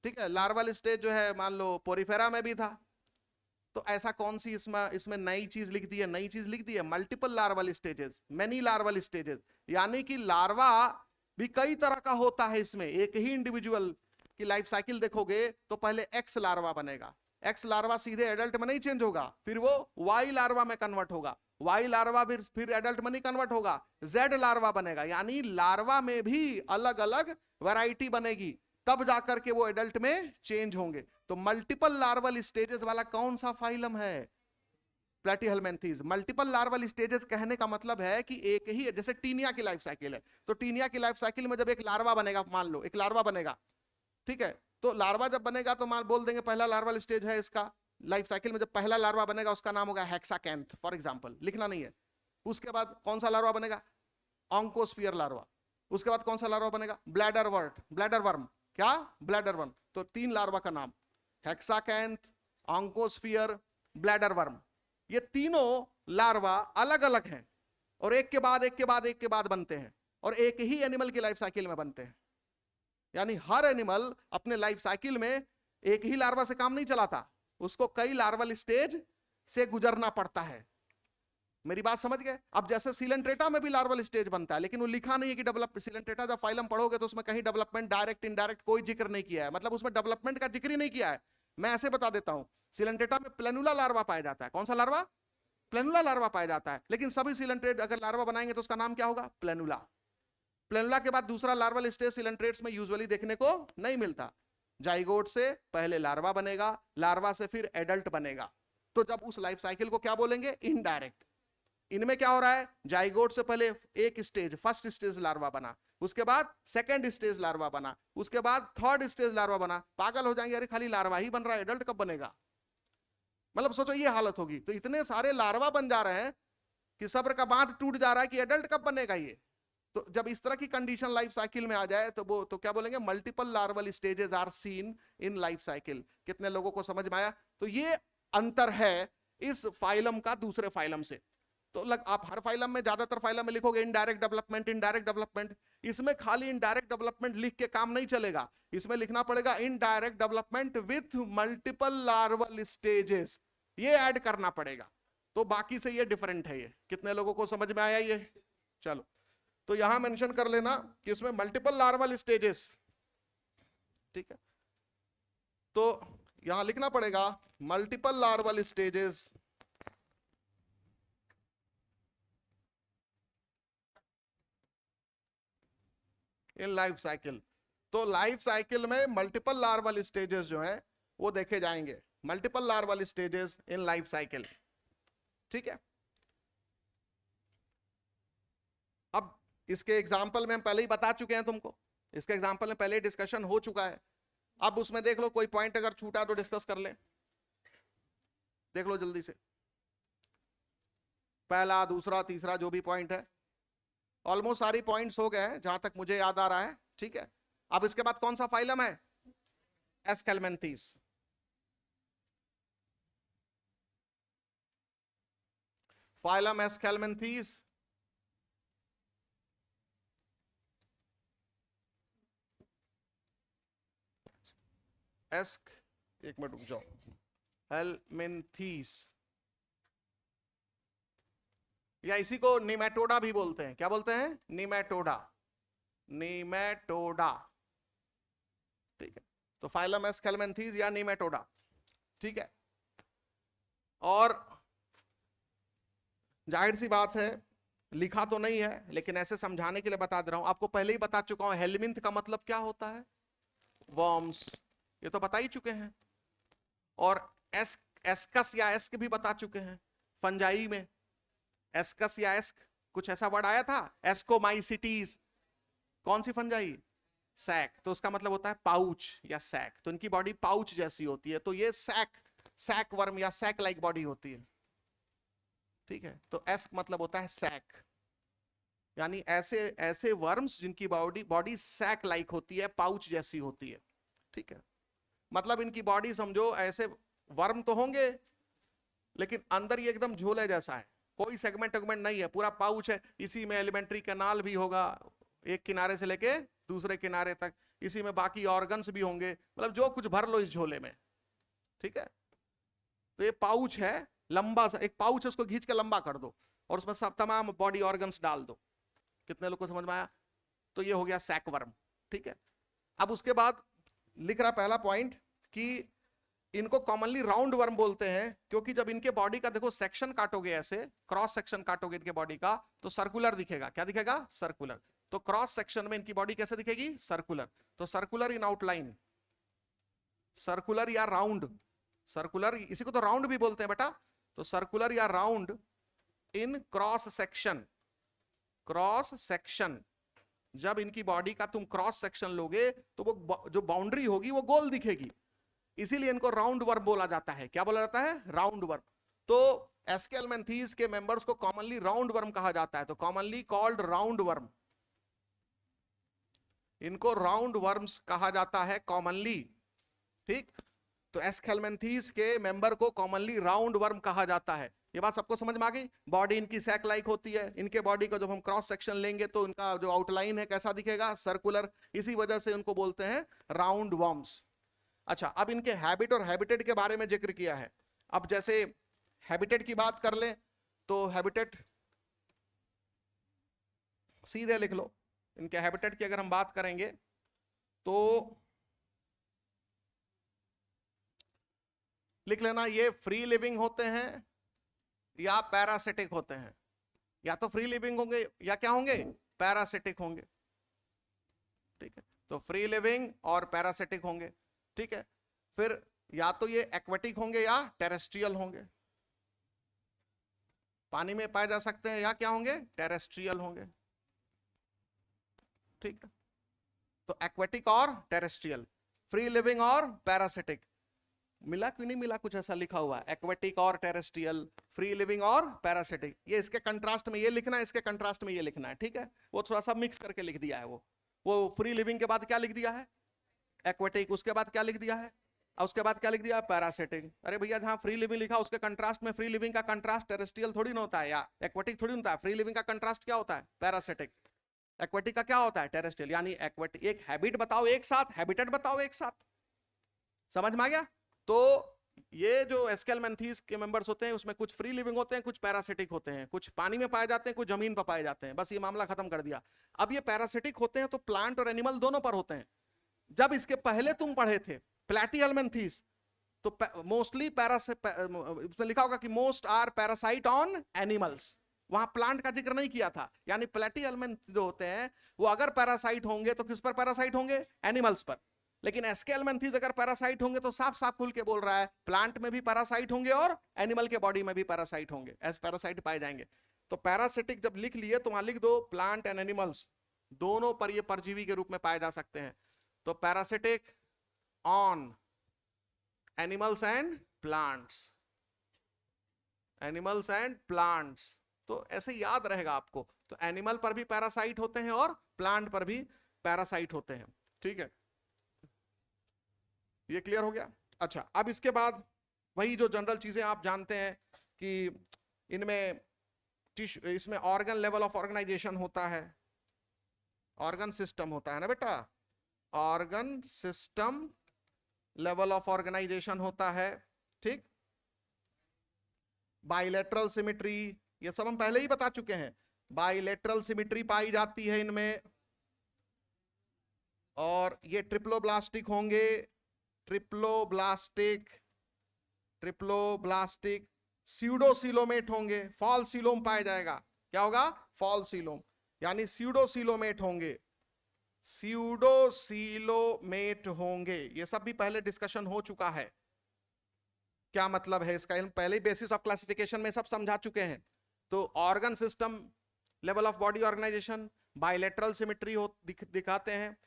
ठीक है। लार्वल स्टेज जो है मान लो पोरीफेरा में भी था। तो ऐसा कौन सी इसमें नई चीज लिख दी है? नई चीज लिख दी है multiple larval stages, many larval stages, यानी कि लार्वा भी कई तरह का होता है। इसमें एक ही इंडिविजुअल की लाइफ साइकिल देखोगे तो पहले एक्स लार्वा बनेगा, एक्स लार्वा सीधे एडल्ट में नहीं चेंज होगा, फिर वो वाई लार्वा में कन्वर्ट होगा, वाई लार्वा फिर एडल्ट में नहीं कन्वर्ट होगा, जेड लार्वा बनेगा। यानी लार्वा में भी अलग अलग वैरायटी बनेगी, तब जाकर के वो एडल्ट में चेंज होंगे। तो मल्टीपल लार्वल स्टेजेस वाला कौन सा फाइलम है? प्लेटीहेलमिन्थीज। मल्टीपल लार्वल स्टेजेस कहने का मतलब है कि एक ही है, जैसे टीनिया की लाइफ साइकिल है, तो टीनिया की लाइफ साइकिल में जब एक लार्वा बनेगा, मान लो एक लार्वा बनेगा, ठीक है, तो लार्वा जब बनेगा तो मान बोल देंगे पहला लार्वल स्टेज है इसका लाइफ साइकिल में, जब पहला लार्वा बनेगा उसका नाम होगा हेक्साकैंथ फॉर एग्जांपल, लिखना नहीं है। उसके बाद कौन सा लार्वा बनेगा? Oncosphere larva. उसके बाद कौन सा लार्वा बनेगा? Bladder worm. क्या? Bladder worm. तो 3 लार्वा का नाम, हेक्साकैंथ, ऑन्कोस्फियर, ब्लैडर वर्म। ये तीनों लार्वा अलग अलग हैं और एक के बाद एक के बाद एक के बाद बनते हैं और एक ही एनिमल की लाइफ साइकिल में बनते हैं। यानी हर एनिमल अपने लाइफ साइकिल में एक ही लार्वा से काम नहीं चलाता, उसको कई लार्वल स्टेज से गुजरना पड़ता है। मेरी बात समझ गए? अब जैसे सिलेंट्रेटा में भी लार्वल स्टेज बनता है, लेकिन वो लिखा नहीं है कि डेवलप, सिलेंट्रेटा जब फाइलम पढ़ोगे तो उसमें कहीं डेवलपमेंट डायरेक्ट इनडायरेक्ट कोई जिक्र नहीं किया है, मतलब उसमें डेवलपमेंट का जिक्र ही नहीं किया है। मैं ऐसे बता देता हूं, सिलेंट्रेटा में प्लेनुला लार्वा पाया जाता है। कौन सा लार्वा? प्लेनुला लार्वा पाया जाता है। लेकिन सभी सिलेंट्रेट अगर लार्वा बनाएंगे तो उसका नाम क्या होगा? प्लेनुला। प्लेनुला के बाद दूसरा लार्वल स्टेज सिलेंट्रेट्स में यूजुअली देखने को नहीं मिलता। जाइगोट से पहले लार्वा बनेगा, लार्वा से फिर एडल्ट बनेगा। तो जब उस लाइफ साइकिल को क्या बोलेंगे? इनडायरेक्ट। इनमें क्या हो रहा है? जाइगोट से पहले एक स्टेज, फर्स्ट स्टेज लार्वा बना, उसके बाद सेकंड स्टेज लार्वा बना, उसके बाद थर्ड स्टेज लार्वा बना। पागल हो जाएंगे, अरे खाली लार्वा ही बन रहा है, एडल्ट कब बनेगा? मतलब सोचो ये हालत होगी। तो इतने सारे लार्वा बन जा रहे हैं कि सब्र का बांध टूट जा रहा है कि एडल्ट कब बनेगा ये। तो जब इस तरह की कंडीशन लाइफ साइकिल में आ जाए तो वो तो क्या बोलेंगे? Multiple larval stages are seen in life cycle. कितने लोगों को समझ में आया? तो ये अंतर है इस फाइलम का दूसरे फाइलम से। तो आप हर फाइलम में, ज्यादातर फाइलम में लिखोगे इनडायरेक्ट डेवलपमेंट, इनडायरेक्ट डेवलपमेंट। इसमें खाली इनडायरेक्ट डेवलपमेंट लिख के काम नहीं चलेगा, इसमें लिखना पड़ेगा indirect development with multiple larval stages, ये ऐड करना पड़ेगा। तो बाकी से ये डिफरेंट है। ये कितने लोगों को समझ में आया ये? चलो, तो यहां मेंशन कर लेना कि इसमें मल्टीपल लार्वल स्टेजेस, ठीक है। तो यहां लिखना पड़ेगा multiple larval stages in life cycle. तो लाइफ साइकिल में मल्टीपल लार्वल स्टेजेस जो है वो देखे जाएंगे, multiple larval stages in life cycle, ठीक है। अब इसके एग्जाम्पल में हम पहले ही बता चुके हैं तुमको, इसके एग्जाम्पल में पहले ही डिस्कशन हो चुका है। अब उसमें देख लो कोई पॉइंट अगर छूटा तो डिस्कस कर ले, देख लो जल्दी से। पहला, दूसरा, तीसरा जो भी पॉइंट है, ऑलमोस्ट सारी पॉइंट्स हो गए हैं जहां तक मुझे याद आ रहा है, ठीक है। अब इसके बाद कौन सा फाइलम है? एस्केलमेंथीस। फाइलम एस्केलमेंथीस एस्क, एक मिनट रुक जाओ, हेलमिन्थीस, या इसी को निमेटोडा भी बोलते हैं। क्या बोलते हैं? निमेटोडा। नीमेटोडा, ठीक है। तो फाइलम एस्केलमेंथीज या नीमेटोडा, ठीक है। और जाहिर सी बात है लिखा तो नहीं है, लेकिन ऐसे समझाने के लिए बता दे रहा हूं, आपको पहले ही बता चुका हूं हेलमिंथ का मतलब क्या होता है, वर्म्स, ये तो बता ही चुके हैं। और एस्कस या एस्क भी बता चुके हैं, फंजाई में एस्कस या एस्क कुछ ऐसा वर्ड आया था, एस्कोमाइसिटीज, कौन सी फंजाई, सैक, तो उसका मतलब होता है पाउच या सैक, तो इनकी बॉडी पाउच जैसी होती है, तो ये सैक वर्म या सैक लाइक बॉडी होती है, ठीक है। तो एस्क मतलब होता है सैक, यानी ऐसे ऐसे वर्म्स जिनकी बॉडी सैक लाइक होती है, पाउच जैसी होती है, ठीक है। मतलब इनकी बॉडी समझो ऐसे वर्म तो होंगे लेकिन अंदर ये एकदम झोले जैसा है, कोई सेगमेंट नहीं है, पूरा पाउच है, इसी में एलिमेंट्री कैनाल भी होगा एक किनारे से लेके दूसरे किनारे तक, इसी में बाकी ऑर्गन्स भी होंगे, मतलब जो कुछ भर लो इस झोले में, ठीक है। तो ये पाउच है, लंबा सा एक पाउच है, उसको खींच के लंबा कर दो और उसमें सब तमाम बॉडी ऑर्गन्स डाल दो। कितने लोग को समझ में आया? तो ये हो गया सैक वर्म, ठीक है। अब उसके बाद लिख रहा पहला पॉइंट कि इनको कॉमनली राउंड वर्म बोलते हैं, क्योंकि जब इनके बॉडी का देखो सेक्शन काटोगे, ऐसे क्रॉस सेक्शन काटोगे इनके बॉडी का, तो सर्कुलर दिखेगा, क्या दिखेगा, सर्कुलर। तो क्रॉस सेक्शन में इनकी बॉडी कैसे दिखेगी, सर्कुलर। तो सर्कुलर इन आउटलाइन, सर्कुलर या राउंड, सर्कुलर इसी को तो राउंड भी बोलते हैं बेटा, तो सर्कुलर या round in cross section, cross section, जब इनकी बॉडी का तुम क्रॉस सेक्शन लोगे तो वो जो बाउंड्री होगी वो गोल दिखेगी, इसीलिए इनको राउंड वर्म बोला जाता है। क्या बोला जाता है, राउंड वर्म। तो एस्केलमेंथीज के मेंबर्स को कॉमनली राउंड वर्म कहा जाता है, तो कॉमनली कॉल्ड राउंड वर्म, इनको राउंड वर्म्स कहा जाता है कॉमनली, ठीक। तो एस्केलमेंथीज के मेंबर को कॉमनली राउंड वर्म कहा जाता है। ये बात सबको समझ में आ गई? बॉडी इनकी सैक लाइक होती है, इनके बॉडी का जब हम क्रॉस सेक्शन लेंगे तो इनका जो आउटलाइन है कैसा दिखेगा, सर्कुलर, इसी वजह से उनको बोलते हैं राउंड वर्म्स। अच्छा, अब इनके हैबिट और हैबिटेट के बारे में जिक्र किया है। अब जैसे हैबिटेट की बात कर ले तो हैबिटेट सीधे लिख लो, इनके हैबिटेट की अगर हम बात करेंगे तो लिख लेना, ये फ्री लिविंग होते हैं या पैरासिटिक होते हैं, या तो फ्री लिविंग होंगे या क्या होंगे, पैरासिटिक होंगे, ठीक है। तो फ्री लिविंग और पैरासिटिक होंगे, ठीक है। फिर या तो ये एक्वेटिक होंगे या टेरेस्ट्रियल होंगे, पानी में पाए जा सकते हैं या क्या होंगे, टेरेस्ट्रियल होंगे, ठीक है। तो एक्वेटिक और टेरेस्ट्रियल, फ्री लिविंग और पैरासिटिक, मिला क्यों नहीं मिला, कुछ ऐसा लिखा हुआ है, एक्वेटिक और टेरेस्ट्रियल, फ्री लिविंग और पैरासिटिक, ये इसके कंट्रास्ट में ये लिखना है, इसके कंट्रास्ट में ये लिखना है, ठीक है। वो थोड़ा सा मिक्स करके लिख दिया है, वो फ्री लिविंग के बाद क्या लिख दिया है, एक्वेटिक, उसके बाद क्या लिख दिया है, और उसके बाद क्या लिख दिया, पैरासिटिक। अरे भैया जहां फ्री लिविंग लिखा उसके कंट्रास्ट में फ्री लिविंग का कंट्रास्ट टेरेस्ट्रियल थोड़ी ना होता है या एक्वेटिक थोड़ी होता है, फ्री लिविंग का कंट्रास्ट क्या होता है, पैरासिटिक, एक्वेटिक का क्या होता है, टेरेस्ट्रियल। यानी एक्वेटिक, एक हैबिट बताओ एक साथ, हैबिटेट बताओ एक साथ, समझ में आ गया? तो ये जो एस्केलमेंथीज के मेंबर्स होते हैं उसमें कुछ फ्री लिविंग होते हैं, कुछ पैरासिटिक होते हैं, कुछ पानी में पाए जाते हैं, कुछ जमीन पर पाए जाते हैं, बस ये मामला खत्म कर दिया। अब ये पैरासिटिक होते हैं तो प्लांट और एनिमल दोनों पर होते हैं। जब इसके पहले तुम पढ़े थे प्लैटिहेल्मिन्थीज, तो मोस्टली उसमें लिखा होगा कि most are parasite on animals, वहां प्लांट का जिक्र नहीं किया था। यानी प्लैटिहेल्मिन्थ जो होते हैं वो अगर पैरासाइट होंगे तो किस पर पैरासाइट होंगे, एनिमल्स पर। लेकिन एस्केलमेंथीज अगर पैरासाइट होंगे तो साफ साफ खुल के बोल रहा है प्लांट में भी पैरासाइट होंगे और एनिमल के बॉडी में भी पैरासाइट होंगे, एज पैरासाइट पाए जाएंगे। तो पैरासिटिक जब लिख लिए तो वहां लिख दो प्लांट एंड एनिमल्स दोनों पर ये परजीवी के रूप में पाए जा सकते हैं। तो parasitic on animals and plants, animals and plants, तो ऐसे याद रहेगा आपको। तो एनिमल पर भी पैरासाइट होते हैं और प्लांट पर भी पैरासाइट होते हैं, ठीक है। ये क्लियर हो गया? अच्छा, अब इसके बाद वही जो जनरल चीजें आप जानते हैं कि इनमें इसमें ऑर्गन लेवल ऑफ ऑर्गेनाइजेशन होता है, ऑर्गन सिस्टम होता है ना बेटा, organ system level of organisation होता है, ठीक। बाइलेटरल सिमेट्री, ये सब हम पहले ही बता चुके हैं, बाइलेटरल सिमेट्री पाई जाती है इनमें, और ये ट्रिप्लोब्लास्टिक होंगे, ट्रिप्लोब्लास्टिक, ट्रिप्लोब्लास्टिक, स्यूडोसिलोमेट होंगे, फॉल सीलोम पाया जाएगा। क्या होगा? फॉल सीलोम, यानी स्यूडोसिलोमेट होंगे, स्यूडोसिलोमेट होंगे। ये सब भी पहले डिस्कशन हो चुका है, क्या मतलब है इसका, पहले बेसिस ऑफ क्लासिफिकेशन में सब समझा चुके हैं। तो organ system, level of body organisation, bilateral symmetry हो दिखाते हैं।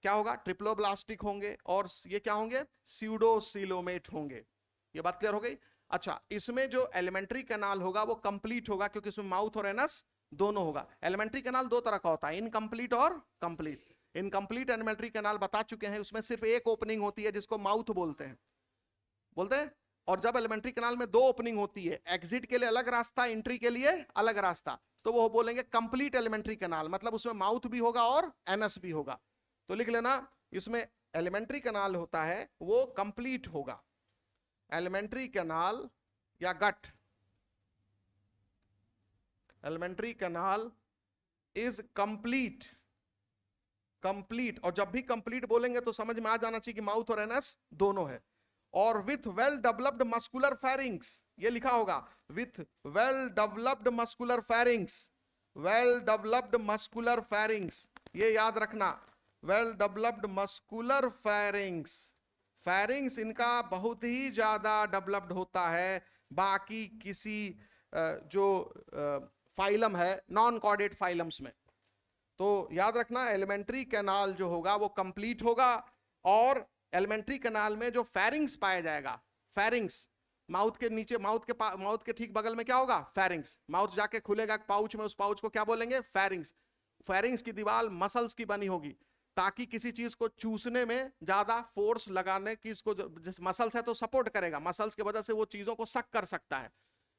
क्या होगा? ट्रिप्लोब्लास्टिक होंगे, और ये क्या होंगे? स्यूडोसिलोमेट होंगे। ये बात क्लियर हो गई? अच्छा, इसमें जो एलिमेंट्री कैनाल होगा वो कंप्लीट होगा, क्योंकि इसमें माउथ और एनस दोनों होगा। एलिमेंट्री कैनाल दो तरह का होता है, इनकम्प्लीट और कंप्लीट। इनकम्प्लीट एलिमेंट्री कैनाल बता चुके हैं, उसमें सिर्फ एक ओपनिंग होती है जिसको माउथ बोलते हैं। और जब एलिमेंट्री कैनाल में दो ओपनिंग होती है, एग्जिट के लिए अलग रास्ता, एंट्री के लिए अलग रास्ता, तो वो बोलेंगे कंप्लीट एलिमेंट्री कैनाल, मतलब उसमें माउथ भी होगा और एनस भी होगा। तो लिख लेना, इसमें एलिमेंट्री कैनाल होता है वो कंप्लीट होगा। एलिमेंट्री कैनाल या gut, alimentary canal is complete, complete. और जब भी कंप्लीट बोलेंगे तो समझ में आ जाना चाहिए कि माउथ और एनस दोनों है। और with well developed muscular pharynx, ये लिखा होगा, with well developed muscular pharynx, well developed muscular pharynx, ये याद रखना, well developed muscular pharynx. Pharynx इनका बहुत ही ज्यादा डेवलप्ड होता है बाकी किसी जो फाइलम है, नॉन कॉर्डेट फाइलम्स में। तो याद रखना, एलिमेंट्री कैनाल जो होगा वो कंप्लीट होगा, और एलिमेंट्री कैनाल में जो फेरिंग्स पाया जाएगा, फेरिंग्स माउथ के नीचे, माउथ के ठीक बगल में क्या होगा? फेरिंग्स। माउथ जाके खुलेगा पाउच में, उस पाउच को क्या बोलेंगे? फेरिंग्स। फेरिंग्स की दीवार मसल्स की बनी होगी, ताकि किसी चीज को चूसने में ज्यादा फोर्स लगाने की, इसको जिस मसल्स है तो सपोर्ट करेगा, मसल्स की वजह से वो चीजों को सक कर सकता है।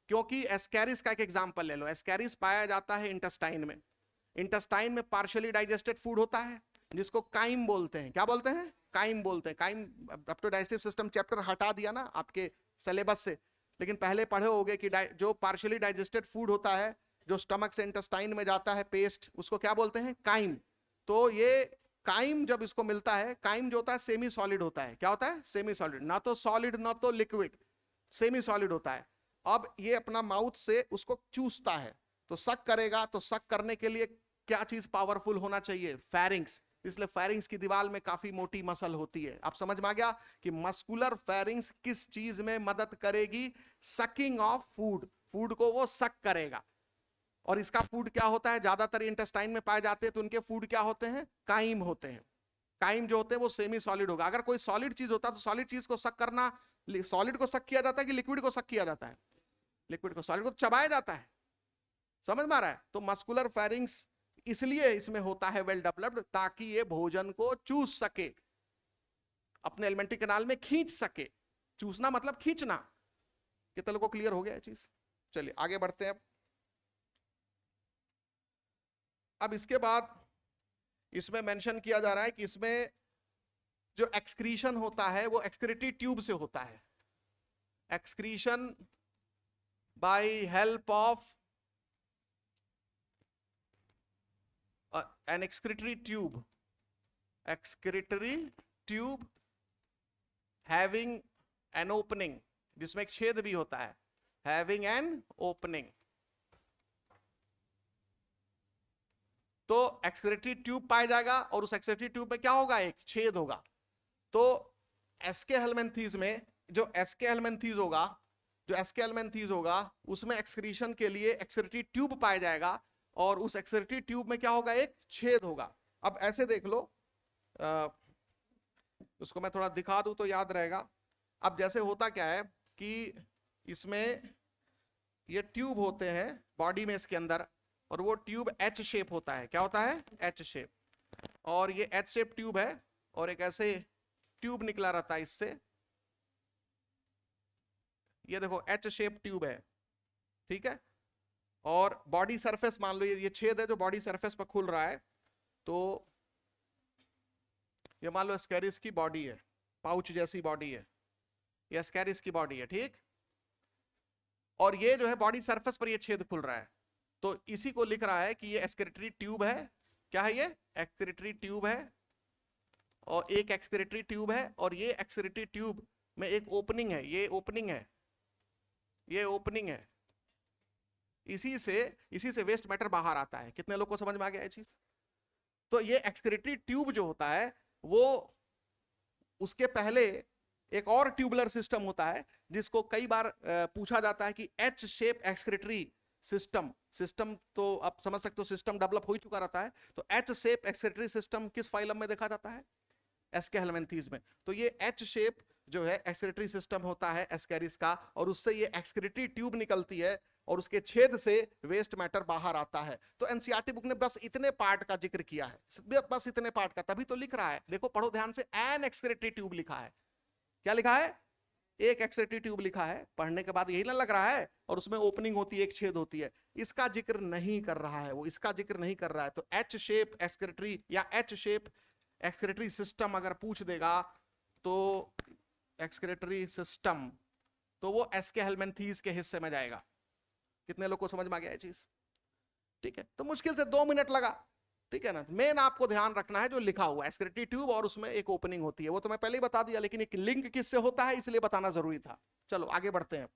क्योंकि एस्कैरिस का एक एग्जांपल ले लो, एस्कैरिस पाया जाता है इंटेस्टाइन में। इंटेस्टाइन में पार्शियली डाइजेस्टेड फूड होता है जिसको काइम बोलते हैं। क्या बोलते हैं? काइम बोलते हैं। काइम, अब तो डाइजेस्टिव सिस्टम चैप्टर हटा दिया ना आपके सिलेबस से, लेकिन पहले पढ़े होगे कि जो पार्शियली डाइजेस्टेड फूड होता है, जो स्टमक से इंटेस्टाइन में जाता है, पेस्ट, उसको क्या बोलते हैं? काइम। तो ये काइम जब इसको मिलता है, काइम जो होता है सेमी सॉलिड होता है। क्या होता है? सेमी सॉलिड, ना तो सॉलिड ना तो लिक्विड, सेमी सॉलिड होता है। अब ये अपना माउथ से उसको चूसता है, तो सक करेगा, तो सक करने के लिए क्या चीज पावरफुल होना चाहिए? फेरिंग्स। इसलिए फेरिंग्स की दीवार में काफी मोटी मसल होती है। आप समझ में आ गया कि मस्कुलर फेरिंग्स किस चीज में मदद करेगी? सकिंग ऑफ फूड, फूड को वो सक करेगा। और इसका फूड क्या होता है? ज्यादातर इंटेस्टाइन में पाए जाते हैं, तो उनके फूड क्या होते हैं? काइम होते हैं। काइम जो होते हैं वो सेमी सॉलिड होगा। अगर कोई सॉलिड चीज होता तो सॉलिड चीज को सक करना, सॉलिड को सक किया जाता है कि लिक्विड को सक किया जाता है? लिक्विड को, सॉलिड को चबाया जाता है। समझ में आ रहा है? तो मस्कुलर फेरिंग्स इसलिए इसमें होता है वेल डेवलप्ड, ताकि ये भोजन को चूस सके, अपने एलिमेंट्री कैनाल में खींच सके। चूसना मतलब खींचना। कितने लोगों को क्लियर हो गया ये चीज? चलिए आगे बढ़ते हैं। अब इसके बाद इसमें मेंशन किया जा रहा है कि इसमें जो एक्सक्रीशन होता है वो एक्सक्रीटरी ट्यूब से होता है। Excretion by help of an excretory tube having an opening, जिसमें एक छेद भी होता है, having an opening। तो एक्सक्रीटरी ट्यूब पाया जाएगा, और उस एक्सक्रीटरी ट्यूब में क्या होगा? एक छेद होगा। तो एस्के हेलमिन्थीज में जो एस्के हेलमिन्थीज होगा उसमें एक्सक्रीशन के लिए एक्सक्रीटरी ट्यूब पाया जाएगा, और उस एक्सक्रीटरी ट्यूब में क्या होगा? एक छेद होगा। अब ऐसे देख लो, उसको मैं थोड़ा दिखा दूं तो याद रहेगा। अब जैसे होता क्या है कि इसमें ये ट्यूब होते हैं बॉडी में इसके अंदर, और वो ट्यूब एच शेप होता है। क्या होता है? H shape. और ये एच शेप ट्यूब है, और एक ऐसे ट्यूब निकला रहता है इससे। ये देखो एच शेप ट्यूब है, ठीक है। और बॉडी सरफेस मान लो ये छेद है जो बॉडी सरफेस पर खुल रहा है। तो ये मान लो एस्कैरिस की बॉडी है, पाउच जैसी बॉडी है, ये एस्कैरिस की बॉडी है, ठीक। और ये जो है बॉडी सरफेस पर ये छेद खुल रहा है, तो इसी को लिख रहा है कि ये एक्सक्रीटरी ट्यूब है। क्या है ये? एक्सक्रीटरी ट्यूब है। और एक एक्सक्रीटरी ट्यूब है, और ये एक्सक्रीटरी ट्यूब में एक ओपनिंग है, ये ओपनिंग है, ये ओपनिंग है, इसी से वेस्ट मैटर बाहर आता है। कितने लोग को समझ में आ गया ये चीज? तो ये एक्सक्रीटरी ट्यूब जो होता है वो, उसके पहले एक और ट्यूबुलर सिस्टम होता है जिसको कई बार पूछा जाता है कि एच शेप एक्सक्रीटरी सिस्टम तो आप समझ सकते हो सिस्टम डेवलप हो ही चुका रहता है। तो एच शेप एक्सक्रीटरी सिस्टम किस फाइलम में देखा जाता है? एस्केहेलमिन्थीज में। तो ये एच शेप जो है एक्सक्रीटरी सिस्टम होता है एस्केरिस का, और उससे ये एक्सक्रीटरी ट्यूब निकलती है और उसके छेद से वेस्ट मैटर बाहर आता है। तो एनसीईआरटी बुक ने बस इतने पार्ट का जिक्र किया है, बस इतने पार्ट का, तभी तो लिख रहा है। देखो पढ़ो ध्यान से, एन एक्सक्रीटरी ट्यूब लिखा है। क्या लिखा है? एक एक्सक्रीटरी ट्यूब लिखा है। पढ़ने के बाद यही ना लग रहा है, और उसमें ओपनिंग होती है, एक छेद होती है। इसका जिक्र नहीं कर रहा है वो, इसका जिक्र नहीं कर रहा है। तो एच शेप एक्सक्रीटरी या एच शेप एक्सक्रीटरी सिस्टम अगर पूछ देगा तो एक्सक्रीटरी सिस्टम, तो वो एस्केहेलमिन्थीज के हिस्से में जाएगा। कितने लोग को समझ में आ गया ये चीज? ठीक है, तो मुश्किल से 2 मिनट लगा, ठीक है ना। मेन आपको ध्यान रखना है जो लिखा हुआ है एक्सक्रीटरी ट्यूब, और उसमें एक ओपनिंग होती है, वो तो मैं पहले ही बता दिया, लेकिन एक लिंक किससे होता है इसलिए बताना जरूरी था। चलो आगे बढ़ते हैं।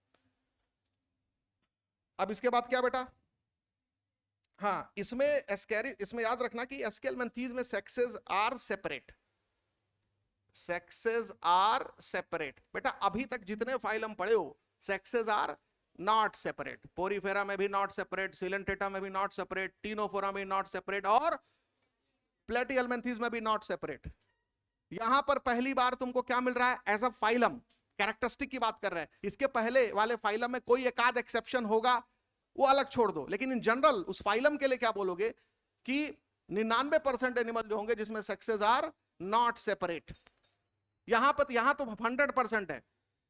अब इसके बाद क्या बेटा? हाँ, इसमें याद रखना कि एस्केहेलमिन्थीज में sexes are separate, sexes are separate. बेटा अभी तक जितने फाइलम पढ़े हो sexes are not separate. Porifera में भी नॉट सेपरेट, सिलेंटेटा में भी नॉट सेपरेट, टीनोफोरा में नॉट सेपरेट, और प्लेटिहेलमिन्थीज में भी नॉट सेपरेट। यहां पर पहली बार तुमको क्या मिल रहा है? एज अ फाइलम, कैरेक्टरिस्टिक की बात कर रहे हैं। इसके पहले वाले फाइलम में कोई एक आध एक्सेप्शन होगा, वो अलग छोड़ दो, लेकिन इन जनरल उस फाइलम के लिए क्या बोलोगे कि 99% एनिमल जो होंगे जिसमें सेक्सेस आर नॉट सेपरेट। यहां तो 100% है।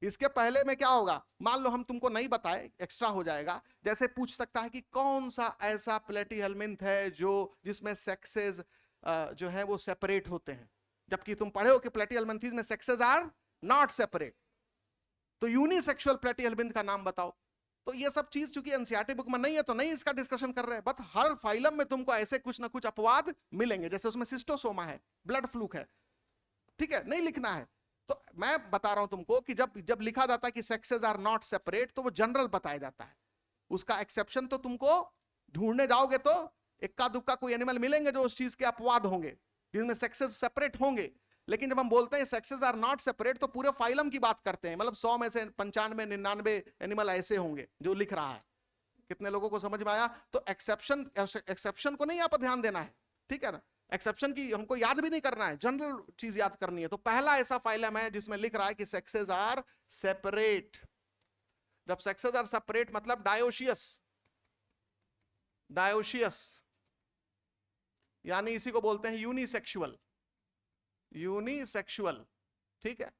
इसके पहले में क्या होगा? मान लो हम तुमको नहीं बताए, एक्स्ट्रा हो जाएगा। जैसे पूछ सकता है कि कौन सा ऐसा प्लेटिहेलमिन्थ है जो जिसमें सेक्सेस जो है वो सेपरेट होते हैं, जबकि तुम पढ़े हो कि प्लेटिहेलमिन्थीज में सेक्सेस आर नॉट सेपरेट। तो यूनिसेक्सुअल प्लेटिहेलमिन्थ का नाम बताओ। तो ये सब चीज चूंकि एनसीईआरटी बुक में नहीं है तो नहीं इसका डिस्कशन कर रहे हैं, बट हर फाइलम में तुमको ऐसे कुछ ना कुछ अपवाद मिलेंगे। जैसे उसमें सिस्टोसोमा है, ब्लड फ्लूक है, ठीक है, नहीं लिखना है। तो मैं बता रहा हूं तुमको कि जब लिखा जाता है कि सेक्सेस आर नॉट सेपरेट, तो वो जनरल बताया जाता है। उसका एक्सेप्शन तो तुमको ढूंढने जाओगे तो इक्का दुक्का कोई एनिमल मिलेंगे जो उस चीज के अपवाद होंगे, जिसमें सेक्सेस सेपरेट होंगे। लेकिन जब हम बोलते हैं सेक्सेस आर नॉट सेपरेट, तो पूरे फाइलम की बात करते हैं। मतलब 100 में से 95 99 एनिमल ऐसे होंगे जो लिख रहा है। कितने लोगों को समझ में आया? तो एक्सेप्शन को नहीं आप ध्यान देना है, ठीक है ना। एक्सेप्शन की हमको याद भी नहीं करना है, जनरल चीज याद करनी है। तो पहला ऐसा फाइलम है जिसमें लिख रहा है कि सेक्सेस आर सेपरेट। जब सेक्सेस आर सेपरेट मतलब डायोशियस यानी इसी को बोलते हैं यूनिसेक्सुअल, ठीक है।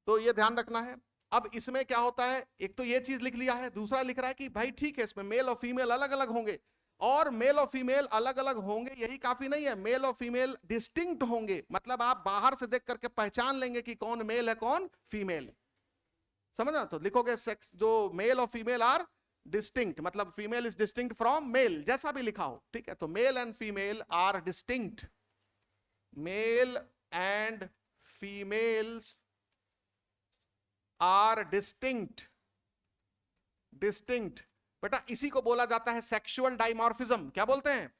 तो ये ध्यान रखना है। अब इसमें क्या होता है, एक तो ये चीज लिख लिया है, दूसरा लिख रहा है कि भाई ठीक है इसमें मेल और फीमेल अलग अलग होंगे, और मेल और फीमेल अलग अलग होंगे यही काफी नहीं है, मेल और फीमेल डिस्टिंक्ट होंगे। मतलब आप बाहर से देख करके पहचान लेंगे कि कौन मेल है कौन फीमेल है। समझना? तो लिखोगे सेक्स जो मेल और फीमेल आर डिस्टिंक्ट, मतलब female is distinct from male, जैसा भी लिखा हो, ठीक है। तो male and female are distinct, male and females are distinct. बेटा इसी को बोला जाता है सेक्सुअल डाइमॉर्फिज्म। क्या बोलते हैं?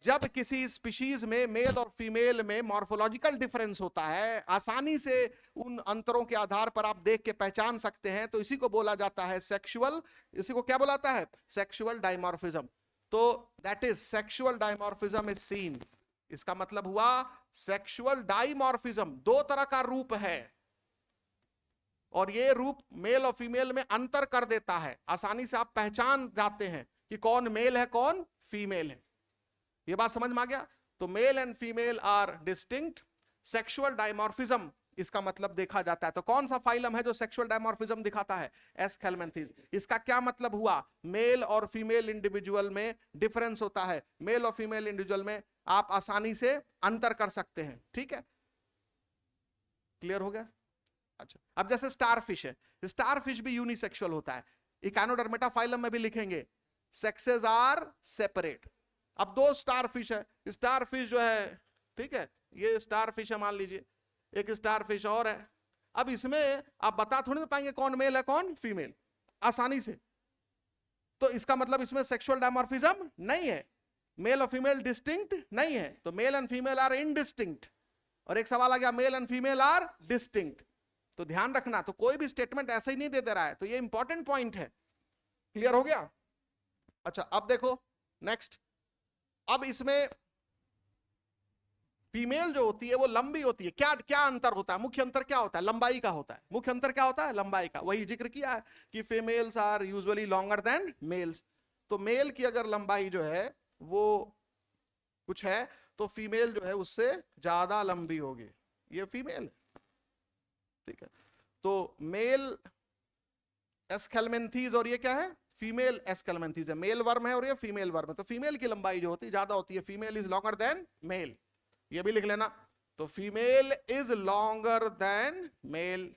जब किसी स्पीशीज में मेल और फीमेल में मॉर्फोलॉजिकल डिफरेंस होता है, आसानी से उन अंतरों के आधार पर आप देख के पहचान सकते हैं, तो इसी को बोला जाता है सेक्सुअल, इसी को क्या बोला जाता है? Sexual dimorphism. तो that is sexual dimorphism is seen. इसका मतलब हुआ सेक्सुअल डाइमॉर्फिज्म 2 तरह का रूप है, और ये रूप मेल और फीमेल में अंतर कर देता है। आसानी से आप पहचान जाते हैं कि कौन मेल है कौन फीमेल है। ये बात समझ में आ गया? तो male and female are distinct, sexual dimorphism इसका मतलब देखा जाता है। तो कौन सा फाइलम है जो सेक्सुअल डाइमॉर्फिज्म दिखाता है? एस्केहेलमिन्थीज। इसका क्या मतलब हुआ? मेल और फीमेल इंडिविजुअल में डिफरेंस होता है, मेल और फीमेल इंडिविजुअल में आप आसानी से अंतर कर सकते हैं, ठीक है। क्लियर हो गया? अच्छा, अब जैसे स्टारफिश है, स्टारफिश भी यूनिसेक्सुअल होता है। इकानोडर्मेटा फाइलम में भी लिखेंगे सेक्सेस आर सेपरेट। अब 2 स्टारफिश है, स्टारफिश जो है, ठीक है, ये स्टार फिश है मान लीजिए, एक स्टार फिश और है। अब इसमें आप बता थोड़ी ना पाएंगे कौन मेल है कौन फीमेल आसानी से, तो इसका मतलब इसमें सेक्सुअल डायमॉर्फिज्म नहीं है, मेल और फीमेल डिस्टिंक्ट नहीं है, तो male and female are indistinct. और एक सवाल आ गया male and female are distinct, तो ध्यान रखना, तो कोई भी स्टेटमेंट ऐसे ही नहीं दे दे रहा है, तो ये इंपॉर्टेंट पॉइंट है। क्लियर हो गया? अच्छा अब देखो नेक्स्ट, अब इसमें फीमेल जो होती है वो लंबी होती है, क्या क्या अंतर होता है, मुख्य अंतर क्या होता है, लंबाई का होता है, मुख्य अंतर क्या होता है, लंबाई का। वही जिक्र किया है कि females are usually longer than males, तो मेल की अगर लंबाई जो है वो कुछ है तो फीमेल जो है उससे ज्यादा लंबी होगी, ये फीमेल है, ठीक है। तो मेल एस्केलमेंथीज और ये क्या है, फीमेल एस्केलमेंथीज है, मेल वर्म है और ये फीमेल वर्म है, तो फीमेल की लंबाई जो होती है ज्यादा होती है, female is longer than male, ये भी लिख लेना। तो female is longer than male,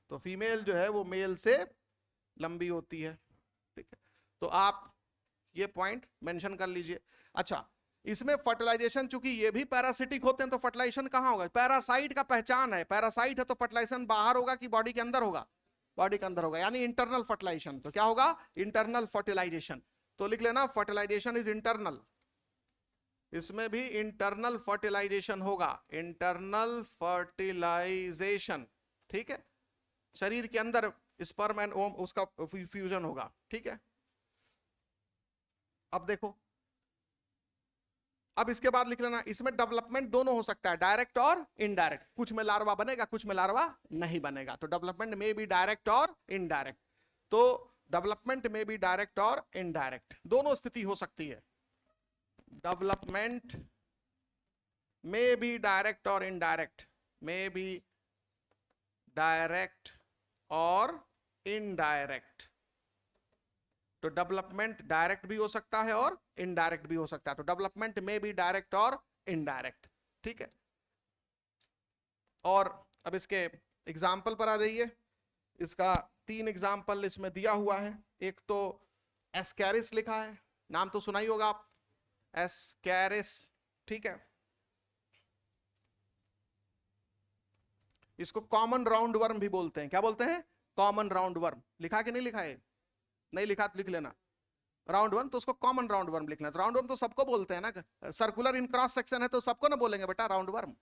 तो फीमेल जो है वो मेल से लंबी होती है, ठीक है। तो आप ये पॉइंट मेंशन कर लीजिए। अच्छा इसमें फर्टिलाइजेशन, चूंकि ये भी पैरासिटिक होते हैं तो फर्टिलाइजेशन कहां होगा, पैरासाइट का पहचान है, पैरासाइट है तो फर्टिलाइजेशन बाहर होगा कि बॉडी के अंदर होगा, बॉडी के अंदर होगा, यानी इंटरनल फर्टिलाइजेशन। तो क्या होगा, इंटरनल फर्टिलाइजेशन, तो लिख लेना फर्टिलाइजेशन इज इंटरनल, इसमें भी इंटरनल फर्टिलाइजेशन होगा, इंटरनल फर्टिलाइजेशन, ठीक है, शरीर के अंदर स्पर्म एंड ओम उसका फ्यूजन होगा, ठीक है। अब देखो, अब इसके बाद लिख लेना, इसमें डेवलपमेंट दोनों हो सकता है, डायरेक्ट और इनडायरेक्ट, कुछ में लार्वा बनेगा कुछ में लार्वा नहीं बनेगा, तो डेवलपमेंट में भी डायरेक्ट और इनडायरेक्ट, तो डेवलपमेंट में भी डायरेक्ट और इनडायरेक्ट दोनों स्थिति हो सकती है, डेवलपमेंट में भी डायरेक्ट और इनडायरेक्ट, में भी डायरेक्ट और इनडायरेक्ट, तो डेवलपमेंट डायरेक्ट भी हो सकता है और इनडायरेक्ट भी हो सकता है, तो डेवलपमेंट में भी डायरेक्ट और इनडायरेक्ट, ठीक है। और अब इसके एग्जाम्पल पर आ जाइए, इसका 3 एग्जाम्पल इसमें दिया हुआ है। एक तो एस्कैरिस लिखा है, नाम तो सुना ही होगा आप, एस्कैरिस, ठीक है। इसको कॉमन राउंड वर्म भी बोलते हैं, क्या बोलते हैं, कॉमन राउंड वर्म, लिखा कि नहीं लिखा है, नहीं लिखा तो लिख लेना, राउंड वर्म तो उसको कॉमन राउंड वर्म लिखना, तो राउंड वर्म तो सबको बोलते हैं ना, सर्कुलर इन क्रॉस सेक्शन है तो सबको ना बोलेंगे बेटा राउंड वर्म,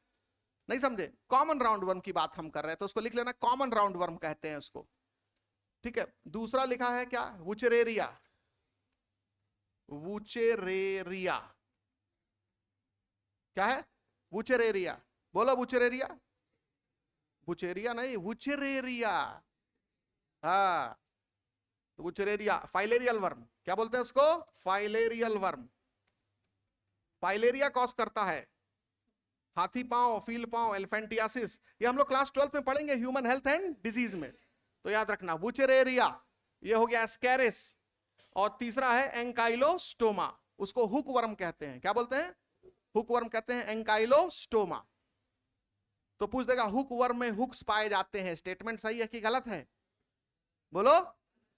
नहीं समझे, कॉमन राउंड वर्म की बात हम कर रहे हैं, तो उसको लिख लेना कॉमन राउंड वर्म कहते हैं उसको, ठीक है। दूसरा लिखा है क्या, वुचेरेरिया, वुचेरेरिया, क्या है, वुचेरेरिया, बोलो वुचेरेरिया, वुचेरिया नहीं वुचेरेरिया, हाँ वुचेरेरिया, फाइलेरियल वर्म, क्या बोलते हैं उसको, फाइलेरियल वर्म, फाइलेरिया कॉज करता है हाथी पांव, फील पांव, एलिफेंटियासिस, ये हम लोग क्लास 12 में पढ़ेंगे ह्यूमन हेल्थ एंड डिजीज में, तो याद रखना वुचेरेरिया, ये हो गया एस्कैरिस, और तीसरा है एंकाइलोस्टोमा, उसको हुक वर्म कहते हैं, क्या बोलते हैं, हुक वर्म कहते हैं, एंकाइलोस्टोमा। तो पूछ देगा हुक वर्म में हुक्स पाए जाते हैं, स्टेटमेंट सही है कि गलत है, बोलो,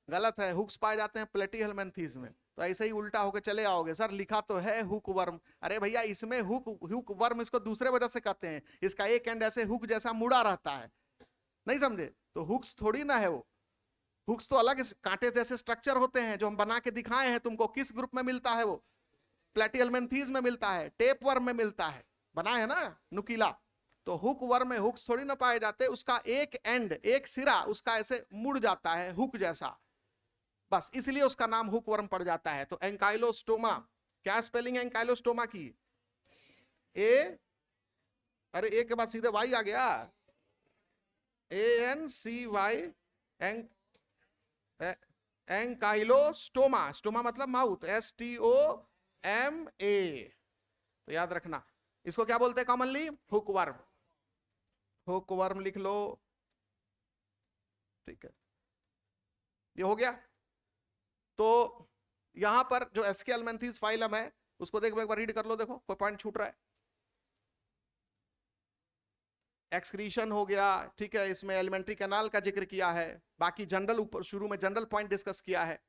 गलत है, हुक्स पाए जाते हैं प्लेटीहेल्मिन्थीज में, तो ऐसे ही उल्टा होकर चले आओगे, सर लिखा तो है हुक वर्म, अरे भैया इसमें हुक वर्म इसको दूसरे वजह से कहते हैं, इसका एक एंड ऐसे हुक जैसा मुड़ा रहता है, नहीं समझे, तो हुक्स थोड़ी ना है वो, हुक्स तो अलग कांटे जैसे स्ट्रक्चर होते हैं जो हम बना के दिखाए हैं तुमको, किस ग्रुप में मिलता है वो, प्लेटीहेल्मिन्थीज में मिलता है, टेप वर्म में मिलता है, बना है ना नुकीला, तो हुक वर्म में हुक्स थोड़ी ना पाए जाते, उसका एक एंड एक सिरा उसका ऐसे मुड़ जाता है हुक जैसा, बस इसलिए उसका नाम हुक वर्म पड़ जाता है। तो एंकाइलोस्टोमा, क्या स्पेलिंग है एंकाइलोस्टोमा की, ए, अरे ए के बाद सीधे वाई आ गया, ANCY, एंकाइलोस्टोमा, स्टोमा मतलब माउथ, STOMA, तो याद रखना इसको क्या बोलते हैं commonly, hook worm, hook worm लिख लो, ठीक है, ये हो गया। तो यहां पर जो एस्केलमेंथीज फाइलम है उसको देखो, एक बार रीड कर लो, देखो कोई पॉइंट छूट रहा है, एक्सक्रीशन हो गया, ठीक है, इसमें एलिमेंट्री कैनाल का जिक्र किया है, बाकी जनरल ऊपर शुरू में जनरल पॉइंट डिस्कस किया है,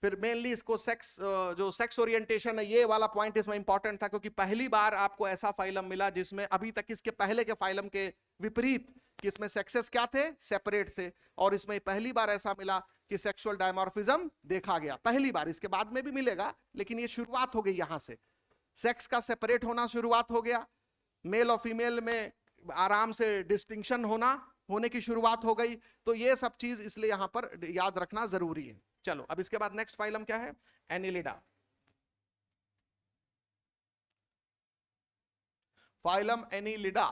फिर मेनली इसको सेक्स, जो सेक्स ओरिएंटेशन है, ये वाला पॉइंट इसमें इंपॉर्टेंट था, क्योंकि पहली बार आपको ऐसा फाइलम मिला जिसमें अभी तक इसके पहले के फाइलम के विपरीत कि इसमें सेक्सेस क्या थे, सेपरेट थे, और इसमें पहली बार ऐसा मिला कि सेक्सुअल डायमॉर्फिज्म देखा गया, पहली बार। इसके बाद में भी मिलेगा, लेकिन ये शुरुआत हो गई यहां से, सेक्स का सेपरेट होना शुरुआत हो गया, मेल और फीमेल में आराम से डिस्टिंक्शन होने की शुरुआत हो गई। तो ये सब चीज इसलिए यहां पर याद रखना जरूरी है। चलो अब इसके बाद नेक्स्ट फाइलम क्या है, Annelida. Phylum Annelida,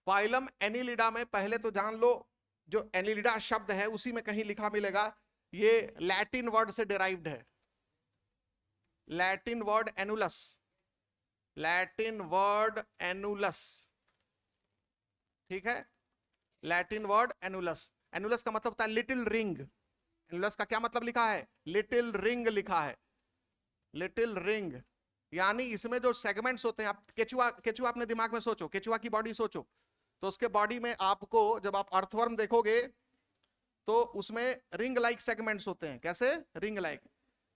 phylum Annelida में पहले तो जान लो, जो एनिलिडा शब्द है उसी में कहीं लिखा मिलेगा, ये लैटिन वर्ड से डिराइव्ड है, Latin word annulus, Latin word annulus, ठीक है, लैटिन वर्ड एनुलस। एनुलस का मतलब होता है लिटिल रिंग। एनुलस का क्या मतलब लिखा है, लिटिल रिंग लिखा है, लिटिल रिंग। यानी इसमें जो सेगमेंट्स होते हैं, आप केचुआ, केचुआ अपने दिमाग में सोचो, केचुआ की बॉडी सोचो, तो उसके बॉडी में आपको जब आप अर्थवर्म देखोगे तो उसमें रिंग लाइक सेगमेंट्स होते हैं। कैसे, रिंग लाइक,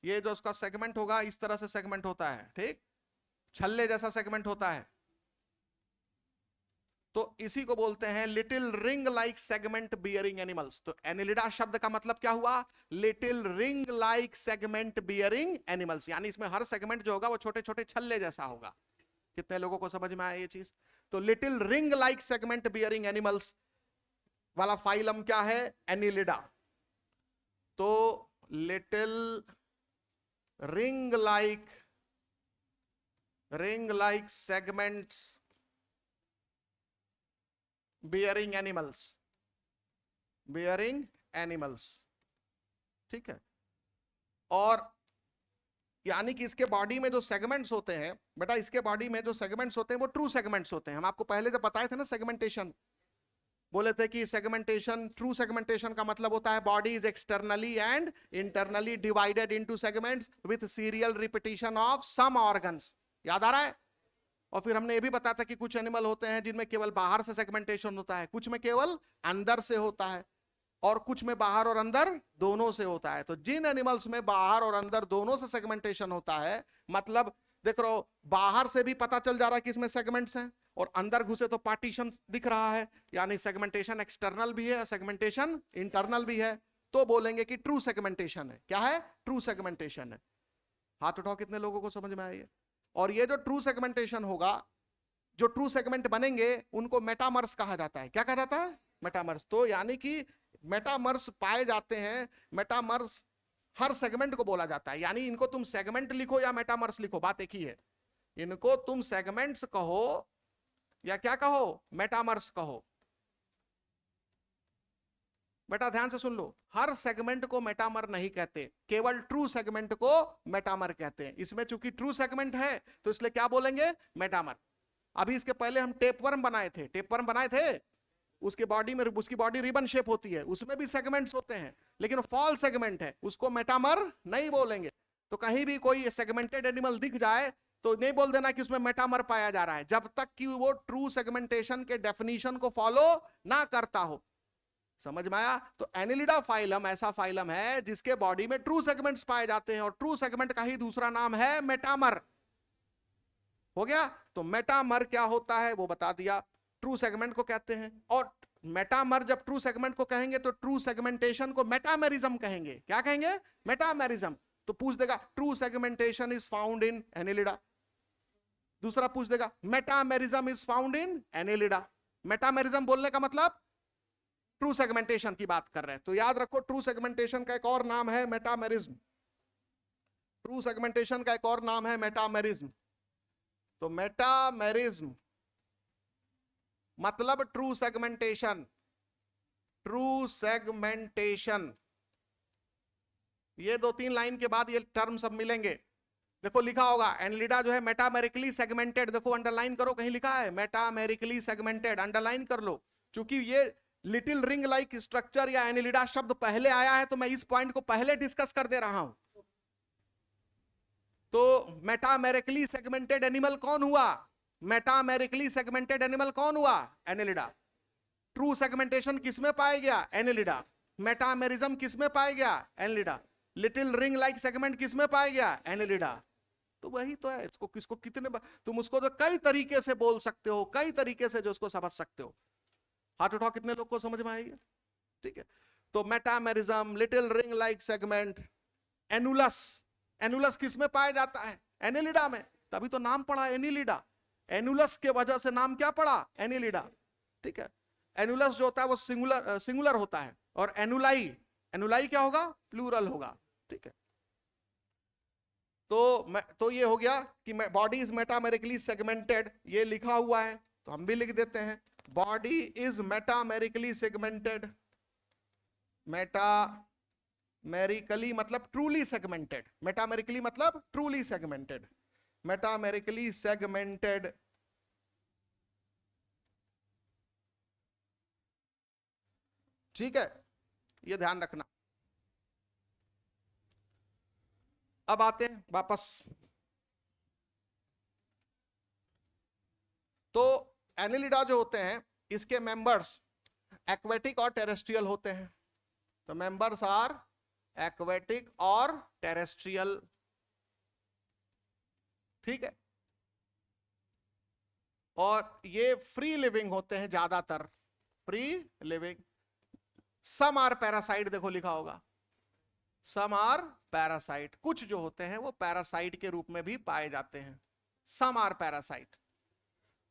ये जो उसका सेगमेंट होगा इस तरह से सेगमेंट होता है, ठीक, छल्ले जैसा सेगमेंट होता है, तो इसी को बोलते हैं little ring like segment bearing animals. तो एनिलिडा शब्द का मतलब क्या हुआ, little ring like segment bearing animals, यानी इसमें हर सेगमेंट जो होगा वो छोटे छोटे छल्ले जैसा होगा। कितने लोगों को समझ में आया ये चीज। तो little ring like segment bearing animals वाला फाइलम क्या है, एनिलिडा। तो little ring like segments bearing animals, ठीक है। और यानी कि इसके बॉडी में जो सेगमेंट्स होते हैं, बेटा इसके बॉडी में जो सेगमेंट्स होते हैं वो ट्रू सेगमेंट्स होते हैं। हम आपको पहले जब बताए थे ना सेगमेंटेशन, बोले थे कि सेगमेंटेशन, ट्रू सेगमेंटेशन का मतलब होता है body is externally and internally divided into segments with serial repetition of some organs. याद आ रहा है। और फिर हमने ये भी बताया था कि कुछ एनिमल होते हैं जिनमें केवल बाहर से सेगमेंटेशन होता है, कुछ में केवल अंदर से होता है, और कुछ में बाहर और अंदर दोनों से होता है। तो जिन एनिमल्स में बाहर और अंदर दोनों से सेगमेंटेशन होता है, मतलब देख रहे हो बाहर से भी पता चल जा रहा है कि इसमें सेगमेंट्स हैं, और अंदर घुसे तो पार्टीशन दिख रहा है, यानी सेगमेंटेशन एक्सटर्नल भी है, सेगमेंटेशन इंटरनल भी है, तो बोलेंगे कि ट्रू सेगमेंटेशन है। क्या है, ट्रू सेगमेंटेशन है। हाथ उठाओ कितने लोगों को समझ में आई। और ये जो ट्रू सेगमेंटेशन होगा, जो ट्रू सेगमेंट बनेंगे उनको मेटामर्स कहा जाता है। क्या कहा जाता है, मेटामर्स। तो यानी कि मेटामर्स पाए जाते हैं, मेटामर्स हर सेगमेंट को बोला जाता है। यानी इनको तुम सेगमेंट लिखो या मेटामर्स लिखो, बात एक ही है। इनको तुम सेगमेंट्स कहो या क्या कहो, मेटामर्स कहो। बेटा ध्यान से सुन लो, हर सेगमेंट को मेटामर नहीं कहते, केवल ट्रू सेगमेंट को मेटामर कहते हैं। इसमें चूंकि ट्रू सेगमेंट है तो इसलिए क्या बोलेंगे, मेटामर। अभी इसके पहले हम टेपवर्म बनाए थे, टेपवर्म बनाए थे, उसके बॉडी में, उसकी बॉडी रिबन शेप होती है, उसमें भी सेगमेंट्स होते हैं, लेकिन फॉल सेगमेंट है, उसको मेटामर नहीं बोलेंगे। तो कहीं भी कोई सेगमेंटेड एनिमल दिख जाए तो नहीं बोल देना कि उसमें मेटामर पाया जा रहा है, जब तक कि वो ट्रू सेगमेंटेशन के डेफिनेशन को फॉलो ना करता हो। समझ में आया। तो एनिलिडा फाइलम ऐसा फाइलम है जिसके बॉडी में ट्रू सेगमेंट्स पाए जाते हैं, और ट्रू सेगमेंट का ही दूसरा नाम है मेटामर। हो गया। तो मेटामर क्या होता है वो बता दिया, ट्रू सेगमेंट को कहते हैं। और मेटामर जब ट्रू सेगमेंट को कहेंगे तो ट्रू सेगमेंटेशन को मेटामेरिज्म कहेंगे। क्या कहेंगे, मेटामेरिज्म। तो पूछ देगा true segmentation is found in Annelida, दूसरा पूछ देगा metamerism is found in Annelida. Metamerism बोलने का मतलब ट्रू सेगमेंटेशन की बात कर रहे हैं। तो याद रखो ट्रू सेगमेंटेशन का एक और नाम है मेटामेरिज्म, ट्रू सेगमेंटेशन का एक और नाम है मेटामेरिज्म। तो मेटामेरिज्म मतलब ट्रू सेगमेंटेशन, ट्रू सेगमेंटेशन। ये 2-3 लाइन के बाद ये टर्म सब मिलेंगे। देखो लिखा होगा एनिलिडा जो है मेटामेरिकली सेगमेंटेड, देखो अंडरलाइन करो, कहीं लिखा है मेटामेरिकली सेगमेंटेड, अंडरलाइन कर लो। क्योंकि ये लिटिल रिंग लाइक स्ट्रक्चर या एनिलिडा शब्द पहले आया है, तो मैं इस पॉइंट को पहले डिस्कस कर दे रहा हूं। तो मेटामेरिकली सेगमेंटेड एनिमल कौन हुआ, मेटामेरिकली सेगमेंटेड एनिमल कौन हुआ, एनिलिडा। ट्रू सेगमेंटेशन किसमें पाया गया? एनेलिडा। मेटामेरिज्म किसमें पाया गया? Annelida. Little ring like segment किसमें पाया गया? एनेलिडा। तो वही तो है, इसको किसको कितने तुम उसको तो कई तरीके से बोल सकते हो, कई तरीके से जो उसको समझ सकते हो। हाथ उठाओ कितने लोग को समझ में आएगी? ठीक है, तो metamerism, little ring like segment, annulus. Annulus किसमें पाया जाता है? एनेलिडा में, तभी तो नाम पड़ा एनिलिडा। एनुलस के वजह से नाम क्या पड़ा? एनिलिडा। ठीक है, एनुलस जो होता है वो सिंगुलर होता है, और एनुलाई, एनुलाई क्या होगा? प्लूरल होगा। ठीक है, तो ये हो गया कि बॉडी इज मेटामेरिकली सेगमेंटेड, ये लिखा हुआ है तो हम भी लिख देते हैं, body is metamerically segmented. Metamerically मतलब ट्रूली सेगमेंटेड, मेटामेरिकली मतलब ट्रूली सेगमेंटेड, मेटामेरिकली सेगमेंटेड। ठीक है, ये ध्यान रखना। अब आते हैं वापस, तो एनिलिडा जो होते हैं इसके मेंबर्स एक्वेटिक और टेरेस्ट्रियल होते हैं। तो मेंबर्स आर एक्वेटिक और टेरेस्ट्रियल। ठीक है, और ये फ्री लिविंग होते हैं ज्यादातर, free living. Some are parasite, देखो लिखा होगा सम आर पैरासाइट, कुछ जो होते हैं वो पैरासाइट के रूप में भी पाए जाते हैं, सम आर पैरासाइट।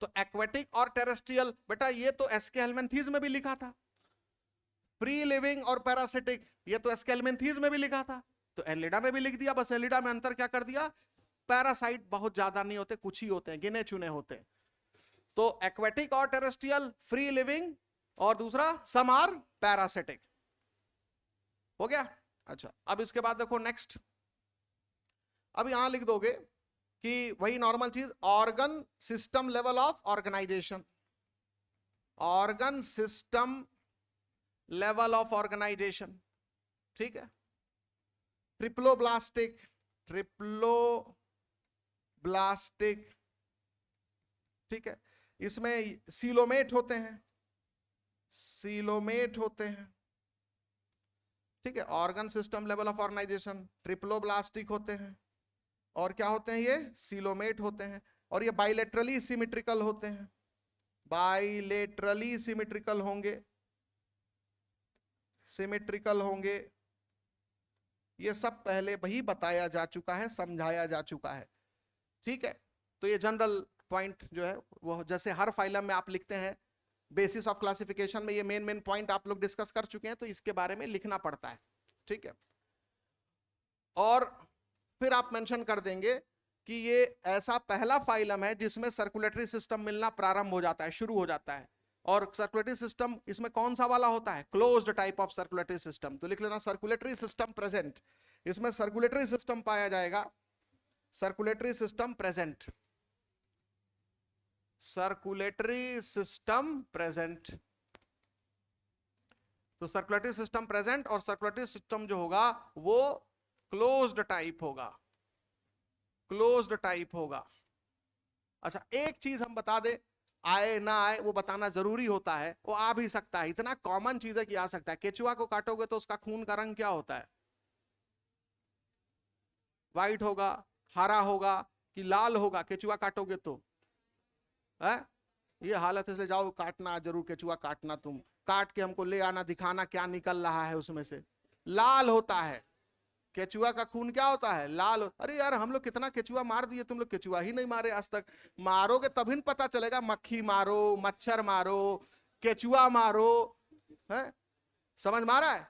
तो एक्वेटिक और टेरेस्ट्रियल, बेटा ये तो एसके हेल्मेंथीज में भी लिखा था, फ्री लिविंग और पैरासिटिक, ये तो एसके हेल्मेंथीज में भी लिखा था, तो एनिलिडा में भी लिख दिया। बस एनिलिडा में अंतर क्या कर दिया? पैरासाइट बहुत ज्यादा नहीं होते, कुछ ही होते हैं, गिने चुने होते हैं। तो एक्वेटिक और टेरेस्ट्रियल, फ्री लिविंग, और दूसरा सम आर पैरासिटिक। हो गया? अच्छा, अब इसके बाद देखो नेक्स्ट, अब यहां लिख दोगे कि वही नॉर्मल चीज, organ system level of organization, organ system level of organization. ठीक है, ट्रिप्लोब्लास्टिक, ट्रिप्लोब्लास्टिक। ठीक है, इसमें सीलोमेट होते हैं, सीलोमेट होते हैं। ठीक है, organ system level of organization, triploblastic होते हैं, और क्या होते हैं? ये सीलोमेट होते हैं, और ये बाइलेटरली सिमेट्रिकल होते हैं, बाइलेटरली सिमेट्रिकल होंगे, सिमेट्रिकल होंगे। ये सब पहले वही बताया जा चुका है, समझाया जा चुका है। ठीक है, तो ये जनरल पॉइंट जो है वो जैसे हर फाइलम में आप लिखते हैं, बेसिस ऑफ क्लासिफिकेशन में ये मेन पॉइंट आप लोग डिस्कस कर चुके हैं, तो इसके बारे में लिखना पड़ता है। ठीक है, और फिर आप मेंशन कर देंगे कि ये ऐसा पहला फाइलम है जिसमें सर्कुलेटरी सिस्टम मिलना प्रारंभ हो जाता है, शुरू हो जाता है। और सर्कुलेटरी सिस्टम इसमें कौन सा वाला होता है? Closed type of circulatory system. तो लिख लेना सर्कुलेटरी सिस्टम प्रेजेंट, इसमें सर्कुलेटरी सिस्टम पाया जाएगा, circulatory system present, circulatory system present. तो सर्कुलेटरी सिस्टम प्रेजेंट, और सर्कुलेटरी सिस्टम जो होगा वो क्लोज्ड टाइप होगा, क्लोज्ड टाइप होगा। अच्छा, एक चीज हम बता दे, आए ना आए वो बताना जरूरी होता है, वो आ भी सकता है, इतना कॉमन चीज है कि आ सकता है। केचुआ को काटोगे तो उसका खून का रंग क्या होता है? व्हाइट होगा, हरा होगा कि लाल होगा? केचुआ काटोगे तो है ये हालत है, इसलिए जाओ काटना जरूर, केचुआ काटना, तुम काट के हमको ले आना, दिखाना क्या निकल रहा है उसमें से। लाल होता है केचुआ का खून, क्या होता है? लाल। अरे यार हम लोग कितना केचुआ मार दिए, तुम लोग केचुआ ही नहीं मारे आज तक। मारोगे तभी पता चलेगा, मक्खी मारो, मच्छर मारो, केचुआ मारो, है समझ मारा है?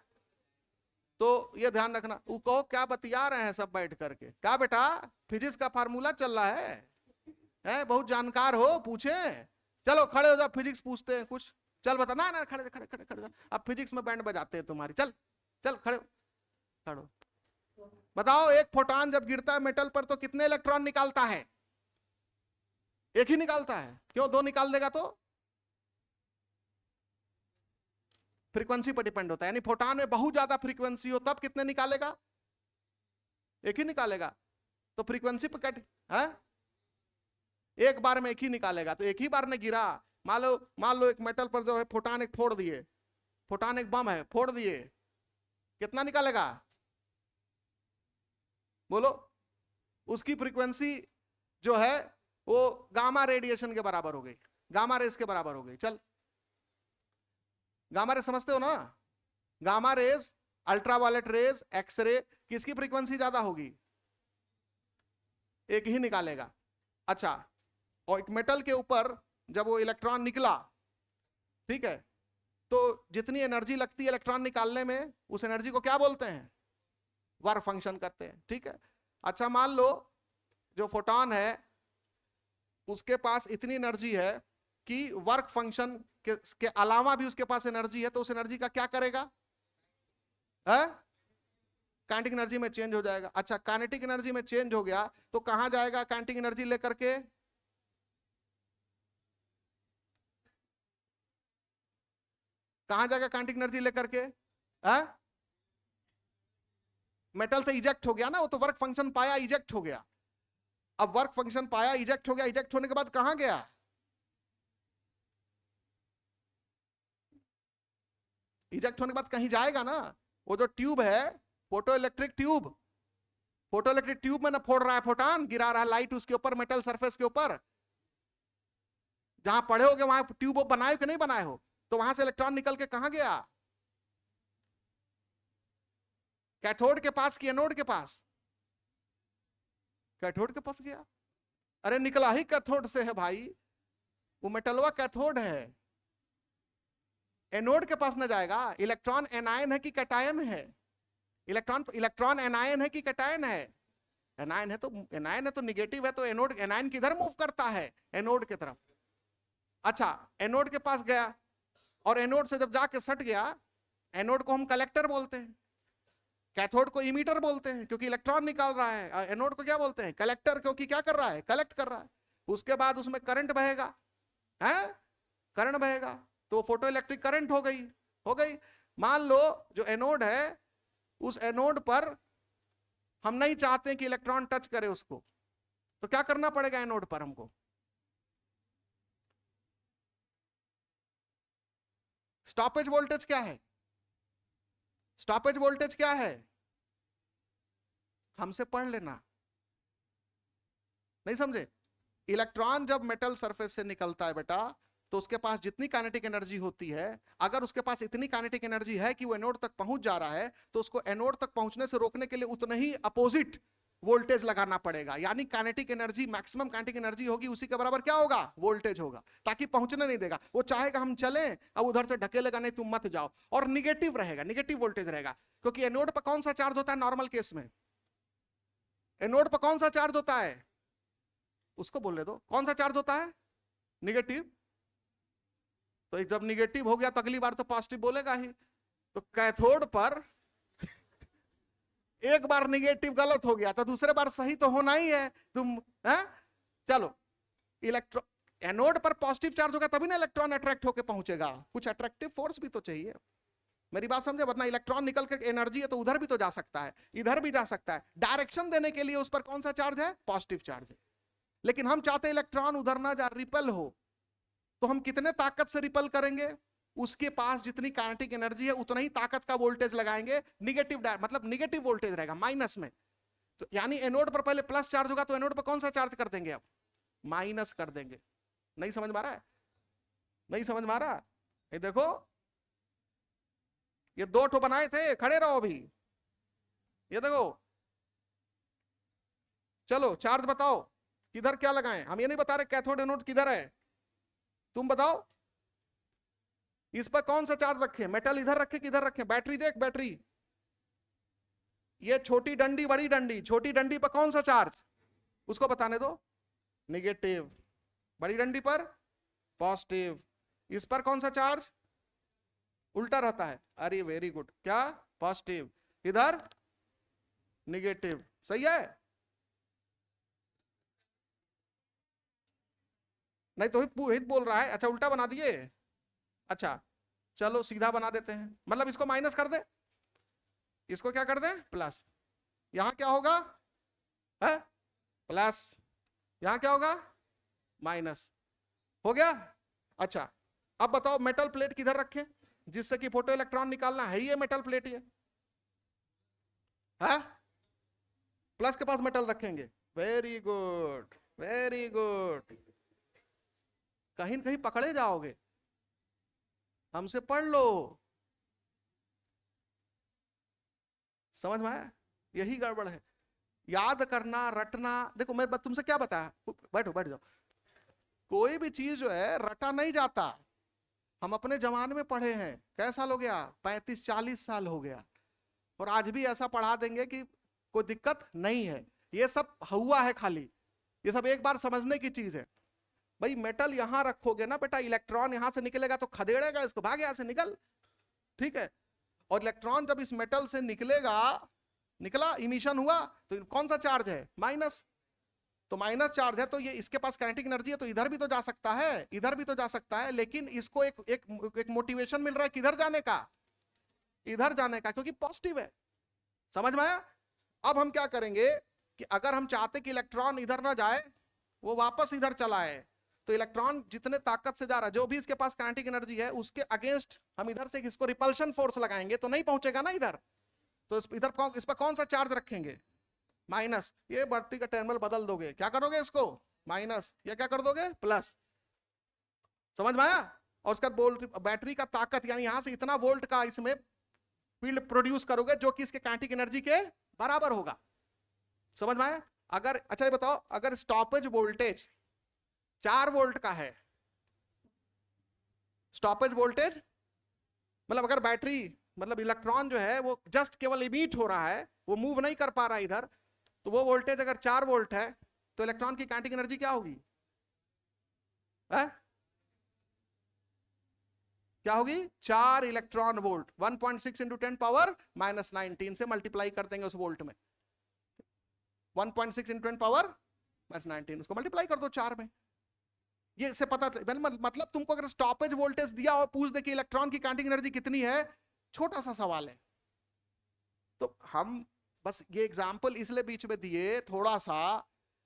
तो ये ध्यान रखना। वो कहो क्या बतिया रहे हैं सब बैठ करके, क्या बेटा फिजिक्स का फार्मूला चल रहा है? बहुत जानकार हो, पूछे? चलो खड़े हो जाओ, फिजिक्स पूछते हैं कुछ। चल बता ना, ना खड़े खड़े खड़े खड़े, अब फिजिक्स में बैंड बजाते हैं तुम्हारी। चल चल खड़े खड़ो, बताओ एक फोटॉन जब गिरता है मेटल पर तो कितने इलेक्ट्रॉन निकालता है? एक ही निकालता है। क्यों? दो निकाल देगा तो फ्रीक्वेंसी पर डिपेंड होता है, यानी फोटॉन में बहुत ज्यादा फ्रीक्वेंसी हो तब कितने निकालेगा? एक ही निकालेगा। तो फ्रीक्वेंसी पर कट है, एक बार में एक ही निकालेगा, तो एक ही बार ने गिरा, मान लो एक मेटल पर जो है फोटान एक फोड़ दिए, फोटान एक बम है, फोड़ दिए, कितना निकालेगा? बोलो। उसकी फ्रीक्वेंसी जो है वो गामा रेडिएशन के बराबर हो गई, गामा रेस के बराबर हो गई। चल, गामा रेस समझते हो ना? Gamma rays, ultraviolet rays, X ray, किसकी फ्रीक्वेंसी ज्यादा होगी? एक ही निकालेगा। अच्छा, और एक मेटल के ऊपर जब वो इलेक्ट्रॉन निकला, ठीक है, तो जितनी एनर्जी लगती है इलेक्ट्रॉन निकालने में, उस एनर्जी को क्या बोलते हैं? वर्क फंक्शन कहते हैं, ठीक है। अच्छा, मान लो जो फोटॉन है उसके पास इतनी एनर्जी है कि वर्क फंक्शन के अलावा भी उसके पास एनर्जी है, तो उस एनर्जी का क्या करेगा? काइनेटिक एनर्जी में चेंज हो जाएगा। अच्छा, काइनेटिक एनर्जी में चेंज हो गया तो कहां जाएगा काइनेटिक एनर्जी लेकर के? कहां जाएगा काइनेटिक एनर्जी लेकर के? मेटल से इजेक्ट हो गया ना वो, तो वर्क फंक्शन पाया, इजेक्ट हो गया। अब वर्क फंक्शन पाया, इजेक्ट हो गया, इजेक्ट होने के बाद कहां गया? इजेक्ट होने के बाद कहीं जाएगा ना। वो जो ट्यूब है, photo electric tube, photo electric tube में ना फोड़ रहा है फोटान, गिरा रहा है लाइट उसके ऊपर, मेटल सरफेस के ऊपर। जहां पढ़े होगे वहां ट्यूब बनाए कि नहीं बनाए हो, तो वहां से इलेक्ट्रॉन निकल के कहां गया? कैथोड के पास कि एनोड के पास? कैथोड के पास गया। अरे निकला ही कैथोड से है भाई, वो मेटलवा कैथोड है, एनोड के पास न जाएगा। इलेक्ट्रॉन एनायन है कि कैटायन है? इलेक्ट्रॉन एनायन है कि कैटायन है? एनायन है, तो एनायन है तो निगेटिव है, तो एनोड, एनायन किधर मूव करता है? एनोड की तरफ। अच्छा, एनोड के पास गया और एनोड से जब जाके सट गया, एनोड को हम कलेक्टर बोलते हैं, कैथोड को इमीटर बोलते हैं क्योंकि इलेक्ट्रॉन निकाल रहा है। एनोड को क्या बोलते हैं? कलेक्टर, क्योंकि क्या कर रहा है? कलेक्ट कर रहा है। उसके बाद उसमें करंट बहेगा, है करंट बहेगा, तो फोटो इलेक्ट्रिक करंट हो गई, हो गई। मान लो जो एनोड है, उस एनोड पर हम नहीं चाहते कि इलेक्ट्रॉन टच करे उसको, तो क्या करना पड़ेगा एनोड पर हमको? स्टॉपेज वोल्टेज क्या है? स्टॉपेज वोल्टेज क्या है? हमसे पढ़ लेना, नहीं समझे? इलेक्ट्रॉन जब मेटल सरफेस से निकलता है बेटा, तो उसके पास जितनी काइनेटिक एनर्जी होती है, अगर उसके पास इतनी काइनेटिक एनर्जी है कि वो एनोड तक पहुंच जा रहा है, तो उसको एनोड तक पहुंचने से रोकने के लिए उतना ही अपोजिट वोल्टेज लगाना पड़ेगा। यानी kinetic energy, maximum kinetic energy होगी, उसी के बराबर क्या होगा? वोल्टेज होगा, ताकि पहुंचने नहीं देगा। वो चाहेगा हम चलें, अब उधर से ढकेलेगा नहीं, तुम मत जाओ, और निगेटिव रहेगा, निगेटिव वोल्टेज रहेगा। क्योंकि एनोड पर कौन सा चार्ज होता है नॉर्मल केस में? एनोड पर कौन सा चार्ज होता है? उसको बोलने दो, कौन सा चार्ज होता है? निगेटिव। तो जब निगेटिव हो गया तो अगली बार तो पॉजिटिव बोलेगा ही। तो कैथोड पर एक बार निगेटिव गलत हो गया तो दूसरे बार सही तो होना ही है। तुम चलो, इलेक्ट्रॉन, एनोड पर पॉजिटिव चार्ज होगा तभी ना इलेक्ट्रॉन अट्रैक्ट होकर पहुंचेगा, कुछ अट्रैक्टिव फोर्स भी तो चाहिए। मेरी बात समझे? वरना इलेक्ट्रॉन निकल के एनर्जी है तो उधर भी तो जा सकता है, इधर भी जा सकता है। डायरेक्शन देने के लिए उस पर कौन सा चार्ज है? पॉजिटिव चार्ज है। लेकिन हम चाहते हैं इलेक्ट्रॉन उधर ना जा, रिपल हो, तो हम कितने ताकत से रिपल करेंगे? उसके पास जितनी काइनेटिक एनर्जी है उतना ही ताकत का वोल्टेज लगाएंगे। निगेटिव, मतलब निगेटिव वोल्टेज रहेगा, माइनस में। तो यानी एनोड पर पहले प्लस चार्ज होगा, तो एनोड पर कौन सा चार्ज कर देंगे? अब माइनस कर देंगे। नहीं समझ में आ रहा है? नहीं समझ में आ रहा? ये देखो, ये दो ठो बनाए थे, खड़े रहो अभी। ये देखो, चलो चार्ज बताओ किधर क्या लगाएं। हम ये नहीं बता रहे कैथोड एनोड किधर है, तुम बताओ। इस पर कौन सा चार्ज रखें? मेटल इधर रखें किधर रखें? बैटरी देख, बैटरी, ये छोटी डंडी बड़ी डंडी, छोटी डंडी पर कौन सा चार्ज? उसको बताने दो, निगेटिव। बड़ी डंडी पर पॉजिटिव। इस पर कौन सा चार्ज? उल्टा रहता है। अरे वेरी गुड, क्या? पॉजिटिव। इधर निगेटिव, सही है? नहीं तो हित बोल रहा है। अच्छा, उल्टा बना दिए। अच्छा चलो सीधा बना देते हैं, मतलब इसको माइनस कर दे, इसको क्या कर दे? प्लस। यहां क्या होगा? है प्लस, यहां क्या होगा? माइनस। हो गया? अच्छा, अब बताओ मेटल प्लेट किधर रखें जिससे कि फोटो इलेक्ट्रॉन निकालना है, ये मेटल प्लेट ही है? प्लस के पास मेटल रखेंगे। Very good, very good. कहीं कहीं पकड़े जाओगे, हमसे पढ़ लो। समझ में आया? यही गड़बड़ है, याद करना, रटना। देखो मैं तुमसे क्या बताया, बैठो बैठ जाओ। कोई भी चीज जो है रटा नहीं जाता। हम अपने जमाने में पढ़े हैं, कैसा साल हो गया, 35-40 साल हो गया, और आज भी ऐसा पढ़ा देंगे कि कोई दिक्कत नहीं है। ये सब हुआ है खाली, ये सब एक बार समझने की चीज है। भाई मेटल यहां रखोगे ना बेटा, इलेक्ट्रॉन यहां से निकलेगा तो खदेड़ेगा इसको, भाग यहां से निकल, ठीक है। और इलेक्ट्रॉन जब इस मेटल से निकलेगा, निकला, इमिशन हुआ, तो कौन सा चार्ज है, माइनस। तो माइनस चार्ज है तो ये इसके पास काइनेटिक एनर्जी है, तो इधर भी तो जा सकता है, इधर भी तो जा सकता है, लेकिन इसको एक मोटिवेशन मिल रहा है किधर जाने का, इधर जाने का, क्योंकि पॉजिटिव है। समझ में आया? अब हम क्या करेंगे कि अगर हम चाहते कि इलेक्ट्रॉन इधर ना जाए, वो वापस इधर चला है, तो इलेक्ट्रॉन जितने ताकत से जा रहा है, जो भी इसके पास काइनेटिक एनर्जी है, उसके अगेंस्ट हम इधर से इसको रिपल्शन फोर्स लगाएंगे तो नहीं पहुंचेगा ना इधर। तो इधर इस पर कौन सा चार्ज रखेंगे, माइनस। ये बैटरी का टर्मिनल बदल दोगे, क्या करोगे इसको, माइनस, या क्या कर दोगे, प्लस। समझ में आया? और उसका बैटरी का ताकत, यानी यहां से इतना वोल्ट का इसमें फील्ड प्रोड्यूस करोगे जो कि इसके काइनेटिक एनर्जी के बराबर होगा। समझ में आया? अगर, अच्छा ये बताओ, अगर स्टॉपेज वोल्टेज 4 वोल्ट का है, स्टॉपेज वोल्टेज मतलब अगर बैटरी, मतलब इलेक्ट्रॉन जो है वो जस्ट केवल इमिट हो रहा है, वो मूव नहीं कर पा रहा है इधर, तो वो वोल्टेज अगर 4 वोल्ट है, तो इलेक्ट्रॉन की काइनेटिक एनर्जी क्या होगी, क्या होगी, 4 इलेक्ट्रॉन वोल्ट। 1.6 इंटू 10⁻⁻19 से मल्टीप्लाई कर देंगे उस वोल्ट में। 1.6 इंटू 10⁻⁻19, उसको मल्टीप्लाई कर दो 4 में। ये से पता मतलब तुमको अगर स्टॉपेज वोल्टेज दिया और पूछ दे कि इलेक्ट्रॉन की काइनेटिक एनर्जी कितनी है, छोटा सा सवाल है। तो हम बस ये एग्जाम्पल इसलिए बीच में दिए थोड़ा सा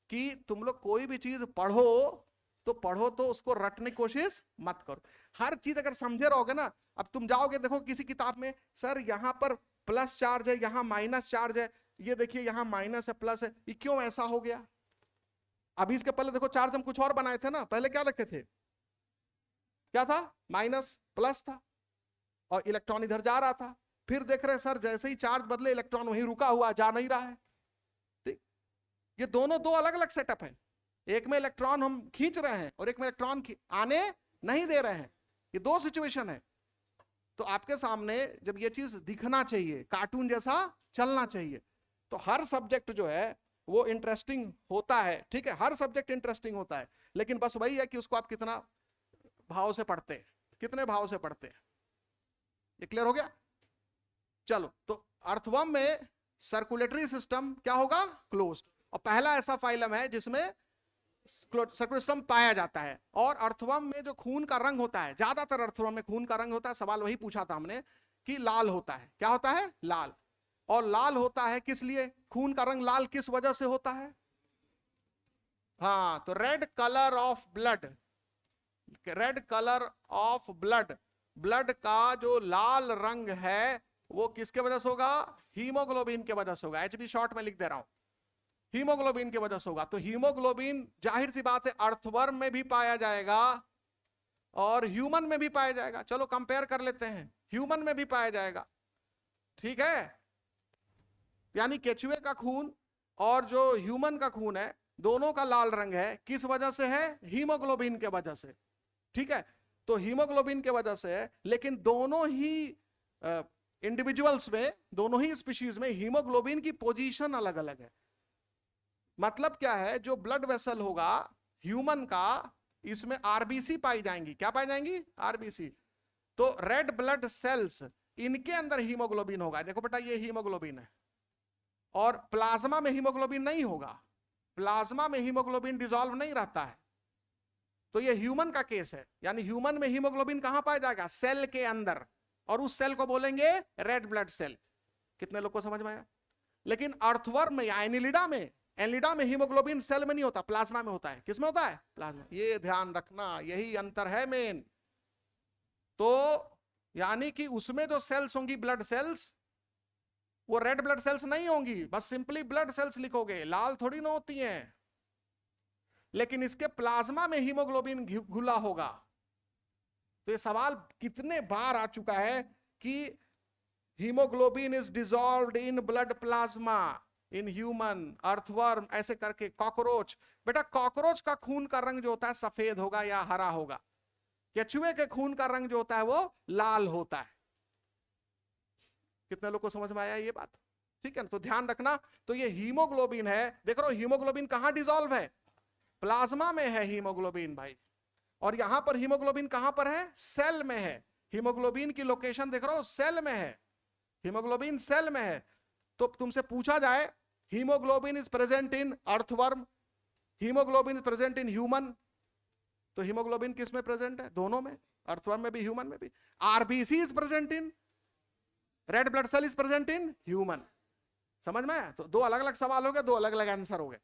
कि तुम लोग कोई भी चीज पढ़ो तो उसको रटने की कोशिश मत करो। हर चीज अगर समझे रहोगे ना, अब तुम जाओगे देखो किसी किताब में, सर यहां पर प्लस चार्ज है, यहां माइनस चार्ज है, ये देखिए यहां माइनस है प्लस है, ये क्यों ऐसा हो गया। अभी इसके पहले देखो चार्ज हम कुछ और बनाए थे ना, पहले क्या रखे थे, क्या था, माइनस प्लस था, और इलेक्ट्रॉन इधर जा रहा था। फिर देख रहे सर जैसे ही चार्ज बदले इलेक्ट्रॉन वहीं रुका हुआ, जा नहीं रहा है। ठीक, ये दोनों दो अलग अलग सेटअप है। एक में इलेक्ट्रॉन हम खींच रहे हैं और एक में इलेक्ट्रॉन आने नहीं दे रहे हैं, ये दो सिचुएशन है। तो आपके सामने जब ये चीज दिखना चाहिए, कार्टून जैसा चलना चाहिए। तो हर सब्जेक्ट जो है वो इंटरेस्टिंग होता है, ठीक है, हर सब्जेक्ट इंटरेस्टिंग होता है, लेकिन बस वही है कि उसको आप कितना भाव से पढ़ते हैं, कितने भाव से पढ़ते हैं। ये क्लियर हो गया? चलो, तो अर्थवर्म में सर्कुलेटरी सिस्टम क्या होगा, क्लोज्ड। और पहला ऐसा फाइलम है जिसमें सर्कुलेटरी सिस्टम पाया जाता है। और अर्थवर्म में जो खून का रंग होता है, ज्यादातर अर्थवर्म में खून का रंग होता है, सवाल वही पूछा था हमने कि लाल होता है, क्या होता है, लाल। और लाल होता है किस लिए, खून का रंग लाल किस वजह से होता है, हाँ, तो red colour of blood, red colour of blood, blood का जो लाल रंग है वो किसके वजह से होगा, हीमोग्लोबिन के वजह से होगा। एचबी शॉर्ट में लिख दे रहा हूं, हीमोग्लोबिन की वजह से होगा। तो हीमोग्लोबिन जाहिर सी बात है अर्थवर्म में भी पाया जाएगा और ह्यूमन में भी पाया जाएगा। चलो कंपेयर कर लेते हैं, ह्यूमन में भी पाया जाएगा, ठीक है। यानी केचुए का खून और जो ह्यूमन का खून है, दोनों का लाल रंग है, किस वजह से है, हीमोग्लोबिन के वजह से, ठीक है। तो हीमोग्लोबिन के वजह से है, लेकिन दोनों ही इंडिविजुअल्स में, दोनों ही स्पीशीज में हीमोग्लोबिन की पोजीशन अलग अलग है। मतलब क्या है, जो ब्लड वेसल होगा ह्यूमन का, इसमें आरबीसी पाई जाएंगी, क्या पाई जाएंगी, आरबीसी। तो रेड ब्लड सेल्स, इनके अंदर हीमोग्लोबिन होगा। देखो बेटा ये हीमोग्लोबिन है, और प्लाज्मा में हीमोग्लोबिन नहीं होगा, प्लाज्मा में हीमोग्लोबिन डिसॉल्व नहीं रहता है। तो ये ह्यूमन का केस है, यानी ह्यूमन में हीमोग्लोबिन कहां पाया जाएगा, सेल के अंदर, और उस सेल को बोलेंगे रेड ब्लड सेल। कितने लोग को समझ में आया? लेकिन अर्थवर्म में या एनिलिडा में एनिलिडा में हीमोग्लोबिन सेल में नहीं होता, प्लाज्मा में होता है। किस में होता है? प्लाज्मा। ये ध्यान रखना, यही अंतर है मेन। तो यानी कि उसमें जो सेल्स होंगी ब्लड सेल्स, वो रेड ब्लड सेल्स नहीं होंगी, बस सिंपली ब्लड सेल्स लिखोगे, लाल थोड़ी ना होती हैं। लेकिन इसके प्लाज्मा में हीमोग्लोबिन घुला होगा। तो ये सवाल कितने बार आ चुका है कि haemoglobin is dissolved in blood plasma in human, earthworm, ऐसे करके कॉकरोच। बेटा कॉकरोच का खून का रंग जो होता है सफेद होगा या हरा होगा, केचुए के खून का रंग जो होता है वो लाल होता है। कितने लोग को समझ में आया ये बात? ठीक है, तो ध्यान रखना। तो ये हीमोग्लोबिन है, देख रहे हो हीमोग्लोबिन कहां डिसॉल्व है? प्लाज्मा में है हीमोग्लोबिन भाई। और यहां पर हीमोग्लोबिन कहां पर है? सेल में है। हीमोग्लोबिन की लोकेशन देख रहे हो, सेल में है। हीमोग्लोबिन सेल में है। तो तुमसे पूछा जाए haemoglobin is present in earthworm, haemoglobin is present in human, तो हीमोग्लोबिन किस में प्रेजेंट है? दोनों में, अर्थवर्म में भी ह्यूमन में भी। RBC is present in, red blood cell is present in human. समझ में आया? तो दो अलग अलग सवाल हो गए, दो अलग अलग आंसर हो गए।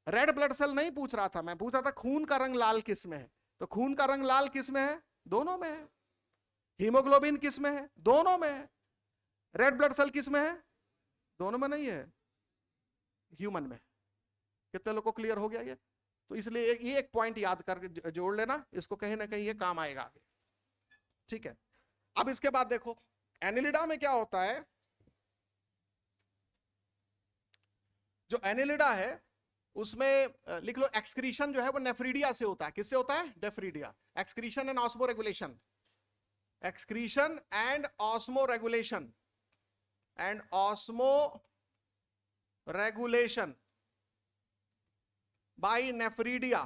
रेड ब्लड सेल नहीं पूछ रहा था मैं, पूछ रहा था खून का रंग लाल किस में है। तो खून का रंग लाल किस में है? दोनों में है। हीमोग्लोबिन किस में है? दोनों में है। रेड ब्लड सेल किस में है? दोनों में नहीं है, ह्यूमन में। कितने लोगों को क्लियर हो गया ये? तो इसलिए ये एक पॉइंट याद करके जोड़ लेना, इसको कहीं ना कहीं ये काम आएगा आगे। ठीक है, अब इसके बाद देखो एनिलिडा में क्या होता है। जो एनिलिडा है उसमें लिख लो एक्सक्रीशन जो है वो नेफ्रीडिया से होता है। किससे होता है? Nephridia. Excretion and osmoregulation, excretion and osmoregulation, and osmoregulation by nephridia,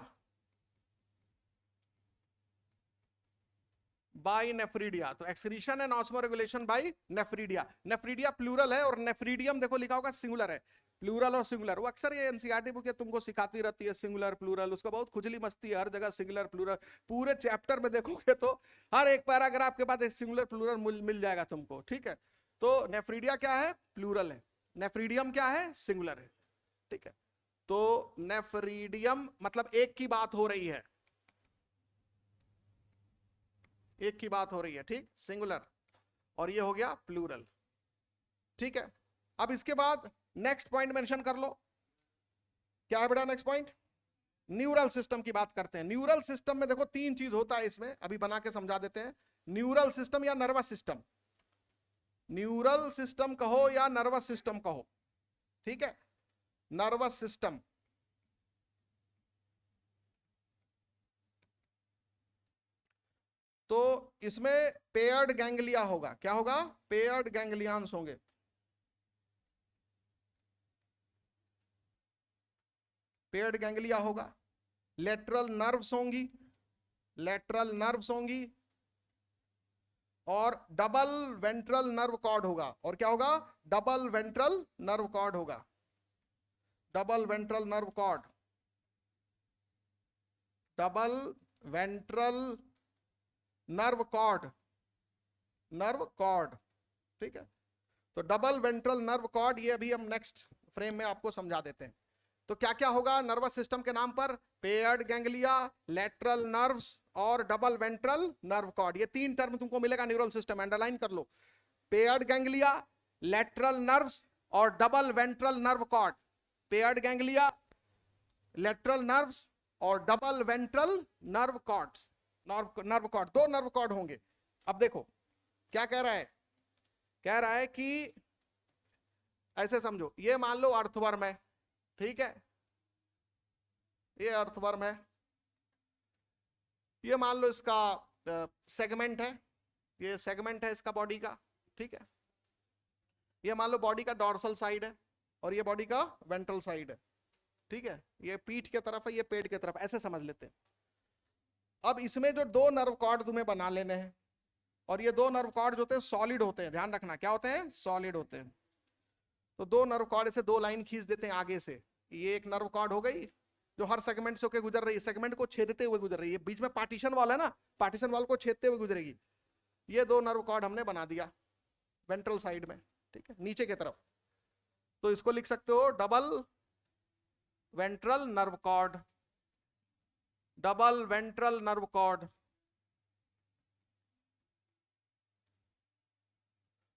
by nephridia. तो excretion and osmoregulation by nephridia. Nephridia plural है और नेफ्रीडियम देखो लिखा होगा सिंगुलर है। प्लूरल और सिंगुलर वो अक्सर ये एनसीईआरटी बुक तुमको सिखाती रहती है, सिंगुलर प्लूरल, उसका बहुत खुजली मस्ती है हर जगह, सिंगुलर प्लूरल। पूरे चैप्टर में देखोगे तो हर एक पैराग्राफ के बाद एक सिंगुलर प्लूरल मिल जाएगा तुमको। ठीक है, तो नेफ्रीडिया क्या है? प्लूरल है। नेफ्रीडियम क्या है? सिंगुलर है। ठीक है, तो नेफ्रीडियम मतलब एक की बात हो रही है, एक की बात हो रही है, ठीक, सिंगुलर। और ये हो गया प्लूरल। ठीक है, अब इसके बाद नेक्स्ट पॉइंट मेंशन कर लो। क्या है बेटा नेक्स्ट पॉइंट? न्यूरल सिस्टम की बात करते हैं। न्यूरल सिस्टम में देखो तीन चीज होता है इसमें, अभी बना के समझा देते हैं। न्यूरल सिस्टम या नर्वस सिस्टम, न्यूरल सिस्टम कहो या नर्वस सिस्टम कहो, ठीक है, नर्वस सिस्टम। तो इसमें पेयर्ड गैंग्लिया होगा। क्या होगा? पेयर्ड गैंग्लियंस होंगे। पेयर्ड गैंग्लिया होगा, लेटरल नर्व्स होंगी, लेटरल नर्व्स होंगी, और डबल वेंट्रल नर्व कॉर्ड होगा। और क्या होगा? डबल वेंट्रल नर्व कॉर्ड होगा, double ventral nerve cord, double ventral nerve cord, nerve cord. ठीक है, तो डबल वेंट्रल नर्व कॉर्ड ये अभी हम नेक्स्ट फ्रेम में आपको समझा देते हैं। तो क्या क्या होगा नर्वस सिस्टम के नाम पर? पेयर्ड गैंग्लिया, लेटरल नर्व्स और डबल वेंट्रल नर्व कॉर्ड। ये तीन टर्म तुमको मिलेगा न्यूरल सिस्टम, अंडरलाइन कर लो। पेयर्ड गैंग्लिया, लेटरल नर्व्स और double ventral nerve cord. Paired ganglia, lateral nerves और double ventral nerve cords, nerve cord, दो नर्व कॉर्ड होंगे। अब देखो क्या कह रहा है, कह रहा है कि ऐसे समझो, ये मान लो अर्थवर्म है, ठीक है, ये अर्थवर्म है, ये मान लो इसका सेगमेंट है, ये सेगमेंट है इसका बॉडी का, ठीक है, ये मान लो बॉडी का डॉर्सल साइड है और ये बॉडी का वेंट्रल साइड है, ठीक है, ये पीठ के तरफ है, ये पेट के तरफ, ऐसे समझ लेते हैं। अब इसमें जो दो नर्व कॉर्ड तुम्हें बना लेने हैं, और ये दो नर्व कॉर्ड जो होते हैं सॉलिड होते हैं, ध्यान रखना क्या होते हैं? सॉलिड होते हैं। तो दो नर्व कॉर्ड से दो लाइन खींच देते हैं आगे से, ये एक नर्व कॉर्ड हो गई जो हर सेगमेंट से होकर गुजर रही है, सेगमेंट को छेदते हुए गुजर रही है, बीच में पार्टीशन वॉल है ना, पार्टीशन वॉल को छेदते हुए गुजरेगी। ये दो नर्व कॉर्ड हमने बना दिया वेंट्रल साइड में, ठीक है, नीचे की तरफ। तो इसको लिख सकते हो double ventral nerve cord, double ventral nerve cord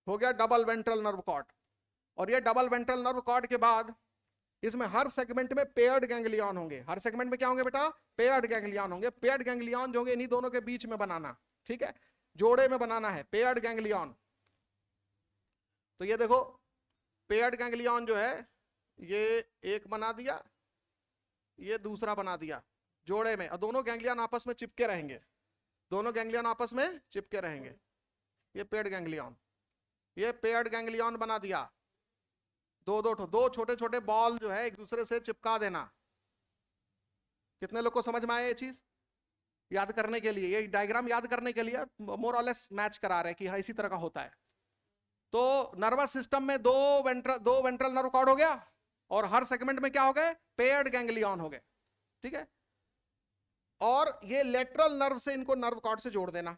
हो गया, डबल वेंट्रल नर्व कॉर्ड। और ये डबल वेंट्रल नर्व कॉर्ड के बाद इसमें हर सेगमेंट में पेयर्ड गैंग्लियन होंगे। हर सेगमेंट में क्या होंगे बेटा? पेयर्ड गैंग्लियन होंगे। पेयर्ड गैंग्लियन जो होंगे इन्हीं दोनों के बीच में बनाना, ठीक है, जोड़े में बनाना है पेयर्ड गैंग्लियन। तो ये देखो पेयर्ड गैंग्लियन जो है ये एक बना दिया, ये दूसरा बना दिया जोड़े में, और दोनों गैंग्लियन आपस में चिपके रहेंगे, दोनों गैंग्लियन आपस में चिपके रहेंगे। ये पेयर्ड गैंग्लियन, ये पेयर्ड गैंग्लियन बना दिया। दो छोटे छोटे बॉल जो है एक दूसरे से चिपका देना। कितने लोग को समझ में आया ये चीज? याद करने के लिए, ये डायग्राम याद करने के लिए मोर और लेस मैच करा रहे हैं कि हाँ इसी तरह का होता है। तो नर्वस सिस्टम में दो वेंट्रल नर्व कॉर्ड हो गया, और हर सेगमेंट में क्या हो गए? पेयर्ड गैंग्लियन हो गए, ठीक है। और ये लेटरल नर्व से इनको नर्व कॉर्ड से जोड़ देना,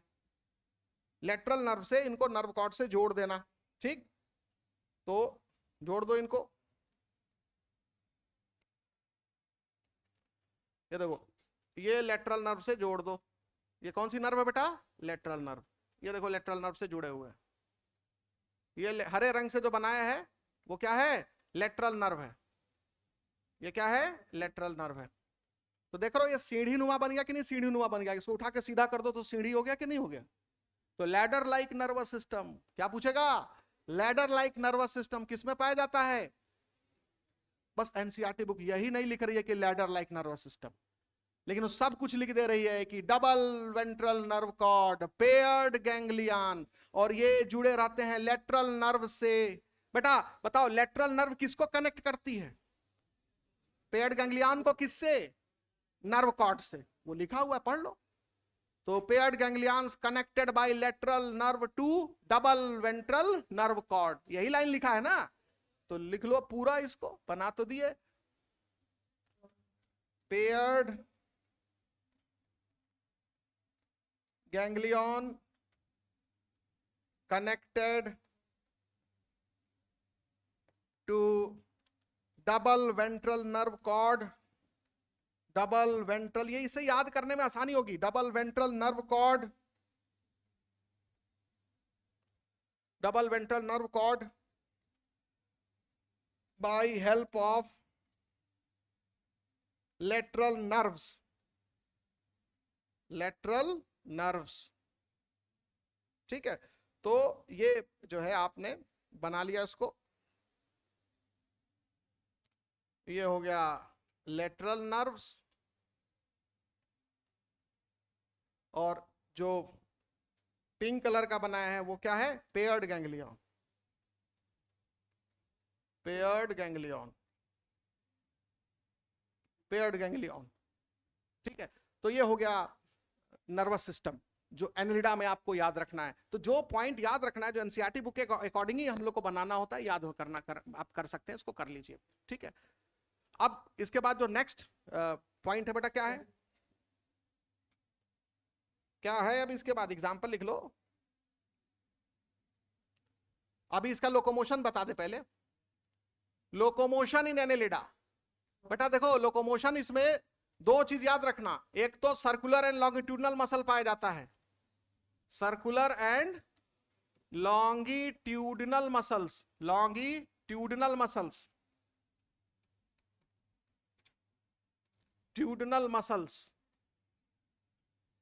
लेटरल नर्व से इनको नर्व कॉर्ड से जोड़ देना, ठीक। तो जोड़ दो इनको, ये देखो ये लेटरल नर्व से जोड़ दो। ये कौन सी नर्व है बेटा? Lateral nerve. ये देखो लेटरल नर्व से जुड़े हुए हैं। ये हरे रंग से जो बनाया है वो क्या है? लेटरल नर्व है। ये क्या है? लेटरल नर्व है। तो देख रहे हो ये सीढ़ी नुमा बन गया कि नहीं? सीढ़ी नुमा बन गया। इसको उठा के सीधा कर दो तो सीढ़ी हो गया कि नहीं हो गया? तो लैडर लाइक नर्वस सिस्टम, क्या पूछेगा? लैडर लाइक नर्वस सिस्टम किस में पाया जाता है? बस एनसीईआरटी बुक यही नहीं लिख रही है कि लैडर लाइक नर्वस सिस्टम, लेकिन वो सब कुछ लिख दे रही है कि double ventral nerve cord, paired ganglion, और ये जुड़े रहते हैं लेटरल नर्व से। बेटा बताओ लेटरल नर्व किसको कनेक्ट करती है? पेयर्ड गैंग्लियन को किससे? नर्व कॉर्ड से। वो लिखा हुआ है, पढ़ लो। तो paired ganglions connected by lateral nerve to double ventral nerve cord, यही लाइन लिखा है ना? तो लिख लो पूरा, इसको बना तो दिए। Paired ganglion connected to double ventral nerve cord, double ventral, ये इसे याद करने में आसानी होगी। Double ventral nerve cord, double ventral nerve cord by help of lateral nerves, lateral nerves, ठीक है। तो ये जो है आपने बना लिया इसको, ये हो गया लेटरल नर्व्स। और जो पिंक कलर का बनाया है वो क्या है? Paired ganglion, paired ganglion, paired ganglion, ठीक है। तो ये हो गया नर्वस सिस्टम जो एनिलिडा में आपको याद रखना है। तो जो पॉइंट याद रखना है, जो एनसीईआरटी बुक के अकॉर्डिंग ही हम लोग को बनाना होता है, याद आप कर सकते हैं, इसको कर लीजिए, ठीक है। अब इसके बाद जो नेक्स्ट पॉइंट है बेटा क्या है? क्या है अब इसके बाद? एग्जाम्पल लिख लो। अभी इसका लोकोमोशन बता दे पहले। लोकोमोशन इन एनिलिडा, बेटा देखो लोकोमोशन, इसमें दो चीज याद रखना। एक तो सर्कुलर एंड लॉन्गिट्यूडनल मसल पाया जाता है, circular and longitudinal muscles, longitudinal muscles, tudinal muscles,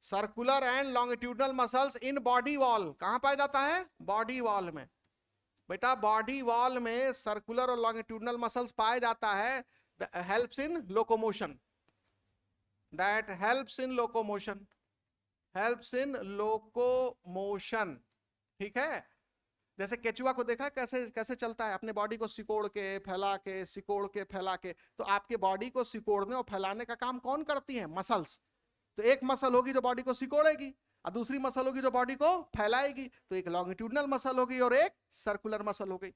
circular and longitudinal muscles in body wall. कहां पाया जाता है? बॉडी वॉल में। बेटा बॉडी वॉल में सर्कुलर और लॉन्गिट्यूडनल मसल्स पाया जाता है, helps in locomotion, that helps in locomotion, helps in locomotion, ठीक है। जैसे केचुआ को देखा कैसे कैसे चलता है, अपने बॉडी को सिकोड़ के फैला के, सिकोड़ के फैला के। तो आपके बॉडी को सिकोड़ने और फैलाने का काम कौन करती है? मसल्स। तो एक मसल होगी जो बॉडी को सिकोड़ेगी, और दूसरी मसल होगी जो बॉडी को फैलाएगी। तो एक लॉन्गिट्यूडनल मसल होगी और एक सर्कुलर मसल हो गई।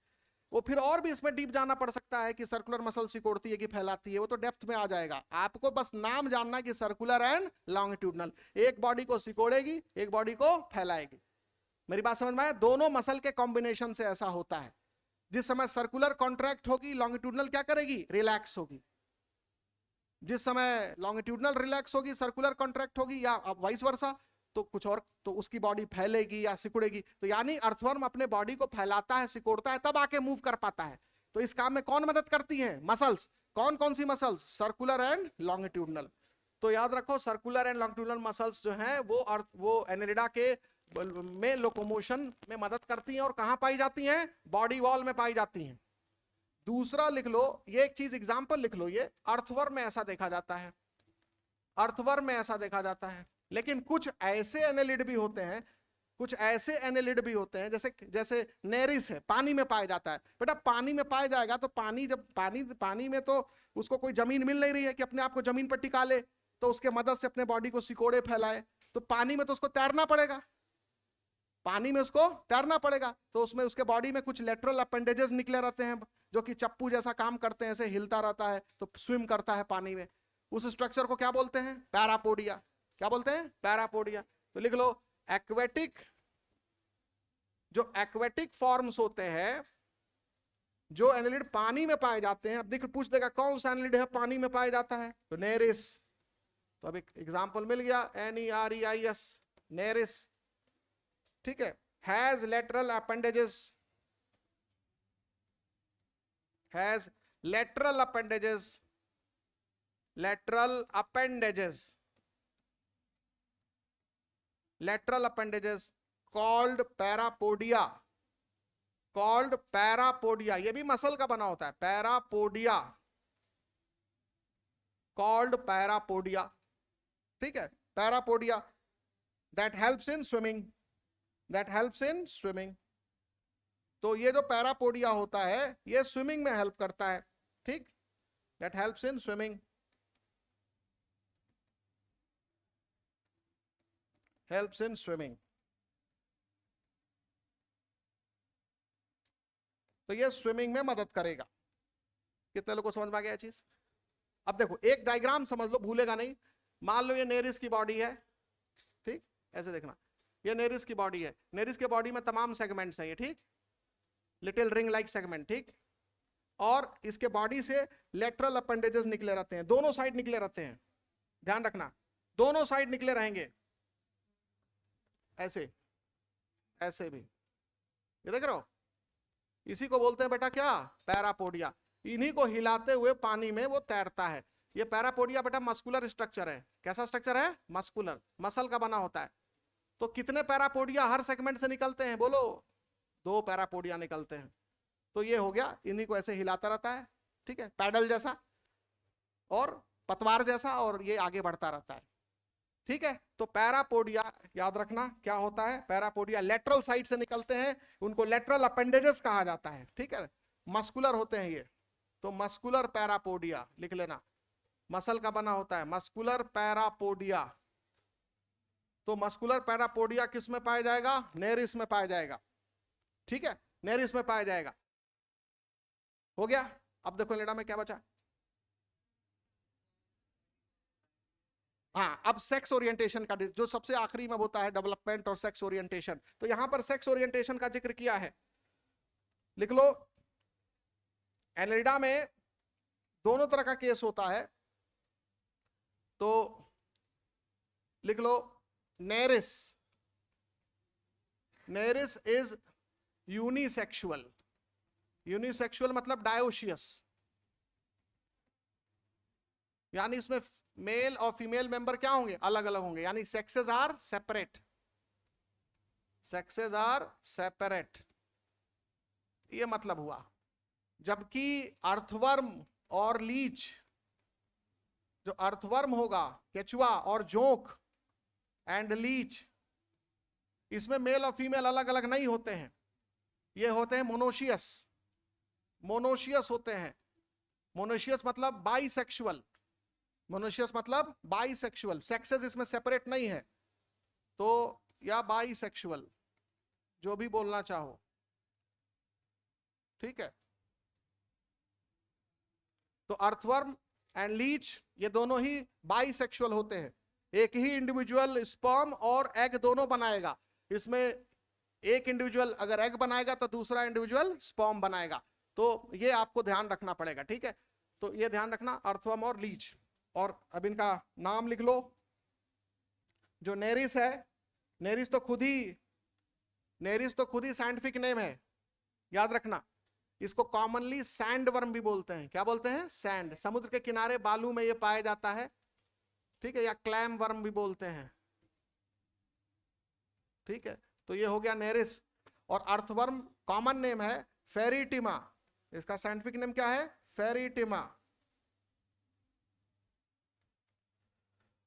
वो फिर और भी इसमें डीप जाना पड़ सकता है कि सर्कुलर मसल सिकोड़ती है कि फैलाती है, वो तो डेप्थ में आ जाएगा। आपको बस नाम जानना कि सर्कुलर एंड लॉन्गिट्यूडनल, एक बॉडी को सिकोड़ेगी, एक बॉडी को फैलाएगी। मेरी बात समझ में आया? दोनों मसल के कॉम्बिनेशन से ऐसा होता है। जिस समय सर्कुलर कॉन्ट्रैक्ट होगी, लॉन्गिट्यूडनल क्या करेगी? रिलैक्स होगी। जिस समय लॉन्गिट्यूडनल रिलैक्स होगी, सर्कुलर कॉन्ट्रैक्ट होगी, या वाइस वर्सा, तो कुछ और, तो उसकी बॉडी फैलेगी या सिकुड़ेगी। तो यानी अर्थवर्म अपने बॉडी को फैलाता है, सिकोड़ता है, तब आके मूव कर पाता है। तो इस काम में कौन मदद करती है? मसल्स। कौन कौन सी मसल्स? Circular and longitudinal. तो याद रखो, सर्कुलर एंड लॉन्गिट्यूडनल मसल्स जो हैं वो एनेलिडा के में लोकोमोशन में मदद करती हैं। और कहां पाई जाती हैं? बॉडी वॉल में पाई जाती हैं। दूसरा लिख लो, ये एक चीज एग्जांपल लिख लो, ये अर्थवर्म में ऐसा देखा जाता है, अर्थवर्म में ऐसा देखा जाता है। लेकिन कुछ ऐसे एनेलिड भी होते हैं, कुछ ऐसे एनेलिड भी होते हैं, जैसे नेरिस है, पानी में पाया जाता है। बेटा पानी में पाया जाएगा तो पानी में तो उसको कोई जमीन मिल नहीं रही है कि अपने आप को जमीन पर टिका ले, तो उसके मदद से अपने बॉडी को सिकोड़े फैलाए। तो पानी में तो उसको तैरना पड़ेगा, पानी में उसको तैरना पड़ेगा। तो उसमें उसके बॉडी में कुछ लेटरल अपेंडेजेस निकले रहते हैं जो कि चप्पू जैसा काम करते हैं, ऐसे हिलता रहता है तो स्विम करता है पानी में। उस स्ट्रक्चर को क्या बोलते हैं? पैरापोडिया। क्या बोलते हैं? पैरापोडिया। तो लिख लो, एक्वेटिक, जो एक्वेटिक फॉर्म्स होते हैं, जो एनेलिड पानी में पाए जाते हैं। अब देख पूछ देगा कौन सा एनेलिड है पानी में पाया जाता है, तो नेरिस। तो अब एक एग्जांपल मिल गया, NEREIS, नेरिस। ठीक है, has lateral appendages, has lateral appendages, lateral appendages, lateral appendages called parapodia, called parapodia. ये भी मसल का बना होता है, पैरापोडिया, कॉल्ड पैरापोडिया। ठीक है, parapodia, that helps in swimming, that helps in swimming. तो ये जो पैरापोडिया होता है ये स्विमिंग में हेल्प करता है। ठीक, that helps in swimming, helps in swimming. तो ये स्विमिंग में मदद करेगा। कितने लोगों को समझ में आ गया ये चीज? अब देखो एक डायग्राम समझ लो, भूलेगा नहीं। मान लो ये नेरिस की बॉडी है, ठीक, ऐसे देखना, ये नेरिस की बॉडी है। नेरिस के बॉडी में तमाम सेगमेंट्स हैं ये, ठीक, लिटिल रिंग लाइक सेगमेंट, ठीक। और इसके बॉडी से लेटरल अपेंडेजेस निकले रहते हैं, दोनों साइड निकले रहते हैं, ध्यान रखना, दोनों साइड निकले रहेंगे, ऐसे ऐसे भी, ये देख रहे हो, इसी को बोलते हैं बेटा क्या? पैरापोडिया। इन्हीं को हिलाते हुए पानी में वो तैरता है। ये पैरापोडिया बेटा मस्कुलर स्ट्रक्चर है। कैसा स्ट्रक्चर है? मस्कुलर, मसल का बना होता है। तो कितने पैरापोडिया हर सेगमेंट से निकलते हैं? बोलो, 2 पैरापोडिया निकलते हैं। तो ये हो गया, इन्हीं को ऐसे हिलाता रहता है, ठीक है, पैडल जैसा और पतवार जैसा, और ये आगे बढ़ता रहता है, ठीक है। तो पैरापोडिया याद रखना क्या होता है? पैरापोडिया लेटरल साइड से निकलते हैं, उनको लेटरल अपेंडेजेस कहा जाता है, ठीक है, मस्कुलर होते हैं ये। तो मस्कुलर पैरापोडिया लिख लेना, मसल का बना होता है, मस्कुलर पैरापोडिया। तो मस्कुलर पैरापोडिया किस में पाया जाएगा? नेरिस में पाया जाएगा, ठीक है, नेरिस में पाया जाएगा। हो गया। अब देखो लेडा में क्या बचा। हाँ, अब सेक्स ओरिएंटेशन का जो सबसे आखिरी में होता है, डेवलपमेंट और सेक्स ओरिएंटेशन। तो यहां पर सेक्स ओरिएंटेशन का जिक्र किया है, लिख लो, एनेलिडा में दोनों तरह का केस होता है। तो लिख लो, Nereis, Nereis is unisexual, unisexual मतलब डायोशियस, यानी इसमें मेल और फीमेल मेंबर क्या होंगे? अलग अलग होंगे, यानी sexes are separate, sexes are separate, ये मतलब हुआ। जबकि अर्थवर्म और लीच, जो अर्थवर्म होगा, केचुआ और जोंक एंड लीच, इसमें मेल और फीमेल अलग अलग नहीं होते हैं, ये होते हैं मोनोशियस, मोनोशियस होते हैं। मोनोशियस मतलब बाइसेक्सुअल, मोनोशियस मतलब बाइसेक्सुअल, सेक्सेस इसमें सेपरेट नहीं है। तो या बाइसेक्सुअल, जो भी बोलना चाहो, ठीक है। तो अर्थवर्म एंड लीच ये दोनों ही बाइसेक्सुअल होते हैं, एक ही इंडिविजुअल स्पर्म और एग दोनों बनाएगा। इसमें एक इंडिविजुअल अगर एग बनाएगा तो दूसरा इंडिविजुअल स्पर्म बनाएगा। तो ये आपको ध्यान रखना पड़ेगा, ठीक है। तो ये ध्यान रखना, अर्थवर्म और लीच। और अब इनका नाम लिख लो। जो नेरिस है, नेरिस तो खुद ही साइंटिफिक नेम है, याद रखना। इसको कॉमनली सैंड वर्म भी बोलते हैं। क्या बोलते हैं? सैंड। समुद्र के किनारे बालू में ये पाया जाता है, ठीक है, या क्लैम वर्म भी बोलते हैं, ठीक है। तो ये हो गया नेरिस। और अर्थवर्म कॉमन नेम है फेरिटिमा। इसका साइंटिफिक नेम क्या है? फेरिटिमा।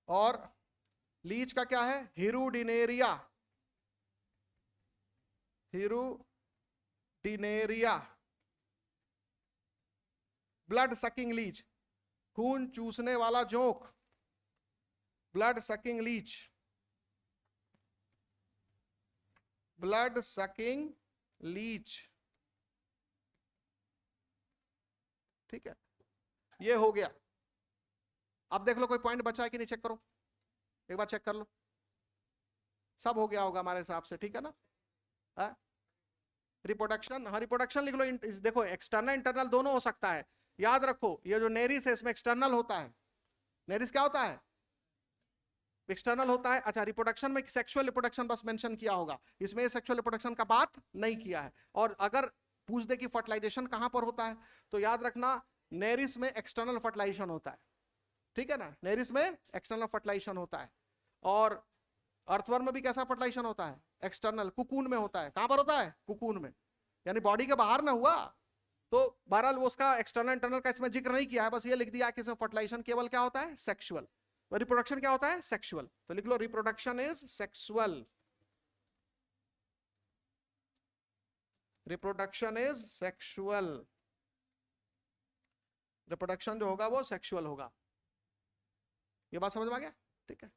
और लीच का क्या है? Hirudinaria. Hirudinaria, blood sucking leech, खून चूसने वाला जोंक, blood sucking leech, blood sucking leech, ठीक है। ये हो गया। अब देख लो कोई पॉइंट बचा है कि नहीं, चेक करो, एक बार चेक कर लो। सब हो गया होगा हमारे हिसाब से, ठीक है ना? रिप्रोडक्शन, हाँ रिप्रोडक्शन लिख लो। देखो एक्सटर्नल इंटरनल दोनों हो सकता है। याद रखो ये जो नेरिस है इसमें एक्सटर्नल होता है। नेरिस क्या होता है? एक्सटर्नल होता है। अच्छा, रिप्रोडक्शन में सेक्सुअल रिप्रोडक्शन बस मेंशन किया होगा, इसमें सेक्सुअल रिप्रोडक्शन का बात नहीं किया है। और अगर पूछ दे कि फर्टिलाइजेशन कहां पर होता है, तो याद रखना नेरिस में एक्सटर्नल फर्टिलाइजेशन होता है, ठीक है ना? नेरिस में एक्सटर्नल फर्टिलाइजेशन होता है। और अर्थवर्म में भी कैसा फर्टिलाइजेशन होता है? एक्सटर्नल, कुकून में होता है। कहां पर होता है? कुकून में, यानी बॉडी के बाहर ना हुआ। तो बहरहाल वो उसका एक्सटर्नल इंटरनल का इसमें जिक्र नहीं किया है, बस ये लिख दिया कि इसमें फर्टिलाइजेशन केवल क्या होता है? सेक्सुअल। रिप्रोडक्शन क्या होता है? सेक्सुअल। तो लिख लो reproduction is sexual. Reproduction is sexual. Reproduction जो होगा वो सेक्सुअल होगा। ये बात समझ में आ गया? ठीक है।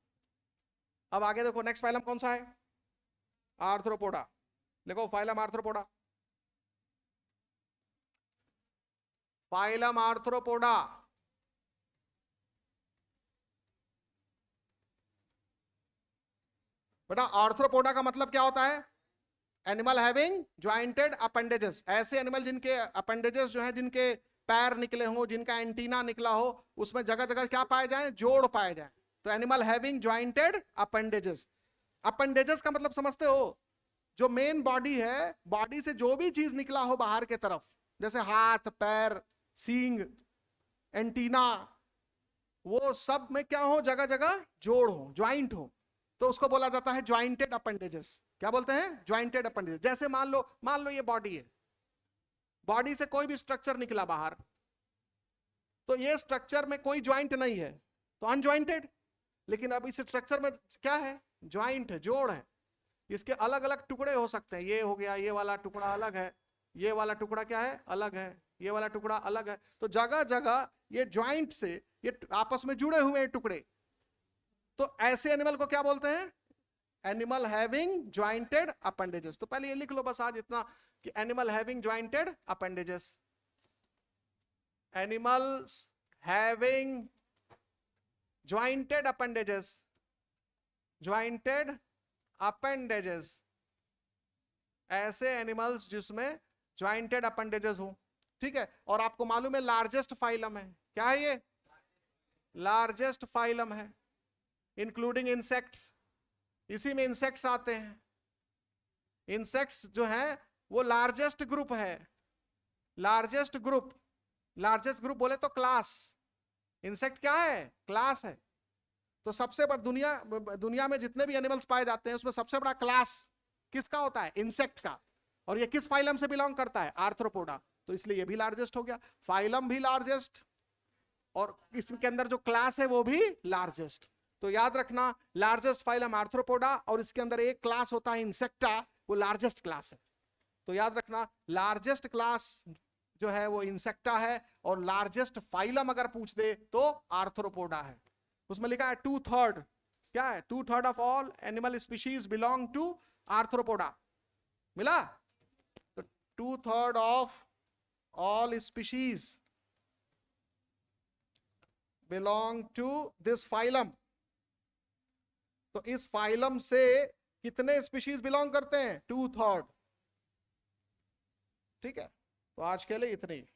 अब आगे देखो नेक्स्ट फाइलम कौन सा है? आर्थ्रोपोडा। लिखो फाइलम आर्थ्रोपोडा। Phylum arthropoda. बेटा आर्थ्रोपोडा का मतलब क्या होता है? Animal having jointed appendages. ऐसे एनिमल जिनके अपेंडेजेस जो है, जिनके पैर निकले हो, जिनका एंटीना निकला हो, उसमें जगह जगह क्या पाए जाए? जोड़ पाए जाए। तो animal having jointed appendages. Appendages का मतलब समझते हो? जो मेन बॉडी है, बॉडी से जो भी चीज निकला हो बाहर के तरफ, जैसे हाथ, पैर, सींग, एंटीना, वो सब में क्या हो? जगह जगह जोड़ हो, ज्वाइंट हो, तो उसको बोला जाता है ज्वाइंटेड अपेंडेजेस। क्या बोलते हैं? Jointed appendages. जैसे मान लो ये बॉडी है, बॉडी से कोई भी स्ट्रक्चर निकला बाहर, तो ये स्ट्रक्चर में कोई ज्वाइंट नहीं है, तो अनज्वाइंटेड। लेकिन अब इस स्ट्रक्चर में क्या है? ज्वाइंट है, जोड़ है। इसके अलग अलग टुकड़े हो सकते हैं। ये हो गया, ये वाला टुकड़ा अलग है, ये वाला टुकड़ा क्या है? अलग है, ये वाला टुकड़ा अलग है। तो जगह जगह ये ज्वाइंट से ये आपस में जुड़े हुए हैं टुकड़े। तो ऐसे एनिमल को क्या बोलते हैं? Animal having jointed appendages. तो पहले ये लिख लो बस आज इतना कि animal having jointed appendages. Animals having jointed appendages, jointed appendages. ऐसे एनिमल्स जिसमें ज्वाइंटेड अपेंडेजेस हो, ठीक है। और आपको मालूम है लार्जेस्ट फाइलम है, क्या है ये? लार्जेस्ट फाइलम है, इंक्लूडिंग इंसेक्ट्स। इसी में इंसेक्ट्स आते हैं। इंसेक्ट्स जो है वो लार्जेस्ट ग्रुप है। लार्जेस्ट ग्रुप, लार्जेस्ट ग्रुप बोले तो क्लास। इंसेक्ट क्या है? क्लास है। तो सबसे बड़ा दुनिया में जितने भी एनिमल्स पाए जाते हैं उसमें सबसे बड़ा क्लास किसका होता है? इंसेक्ट का। और ये किस फाइलम से बिलोंग करता है? आर्थ्रोपोडा। तो इसलिए ये भी लार्जेस्ट हो गया, फाइलम भी लार्जेस्ट, और इसके अंदर जो क्लास है वो भी लार्जेस्ट। तो याद रखना लार्जेस्ट फाइलम आर्थ्रोपोडा, और इसके अंदर एक क्लास होता है इंसेक्टा, वो लार्जेस्ट क्लास है। तो याद रखना लार्जेस्ट क्लास जो है वो इंसेक्टा है, और लार्जेस्ट फाइलम अगर पूछ दे तो आर्थ्रोपोडा है। उसमें लिखा है 2/3, क्या है? 2/3 of all animal species belong to arthropoda. मिला? तो 2/3 of all species belong to this phylum. तो इस फाइलम से कितने स्पीशीज बिलोंग करते हैं? 2/3। ठीक है, तो आज के लिए इतने ही।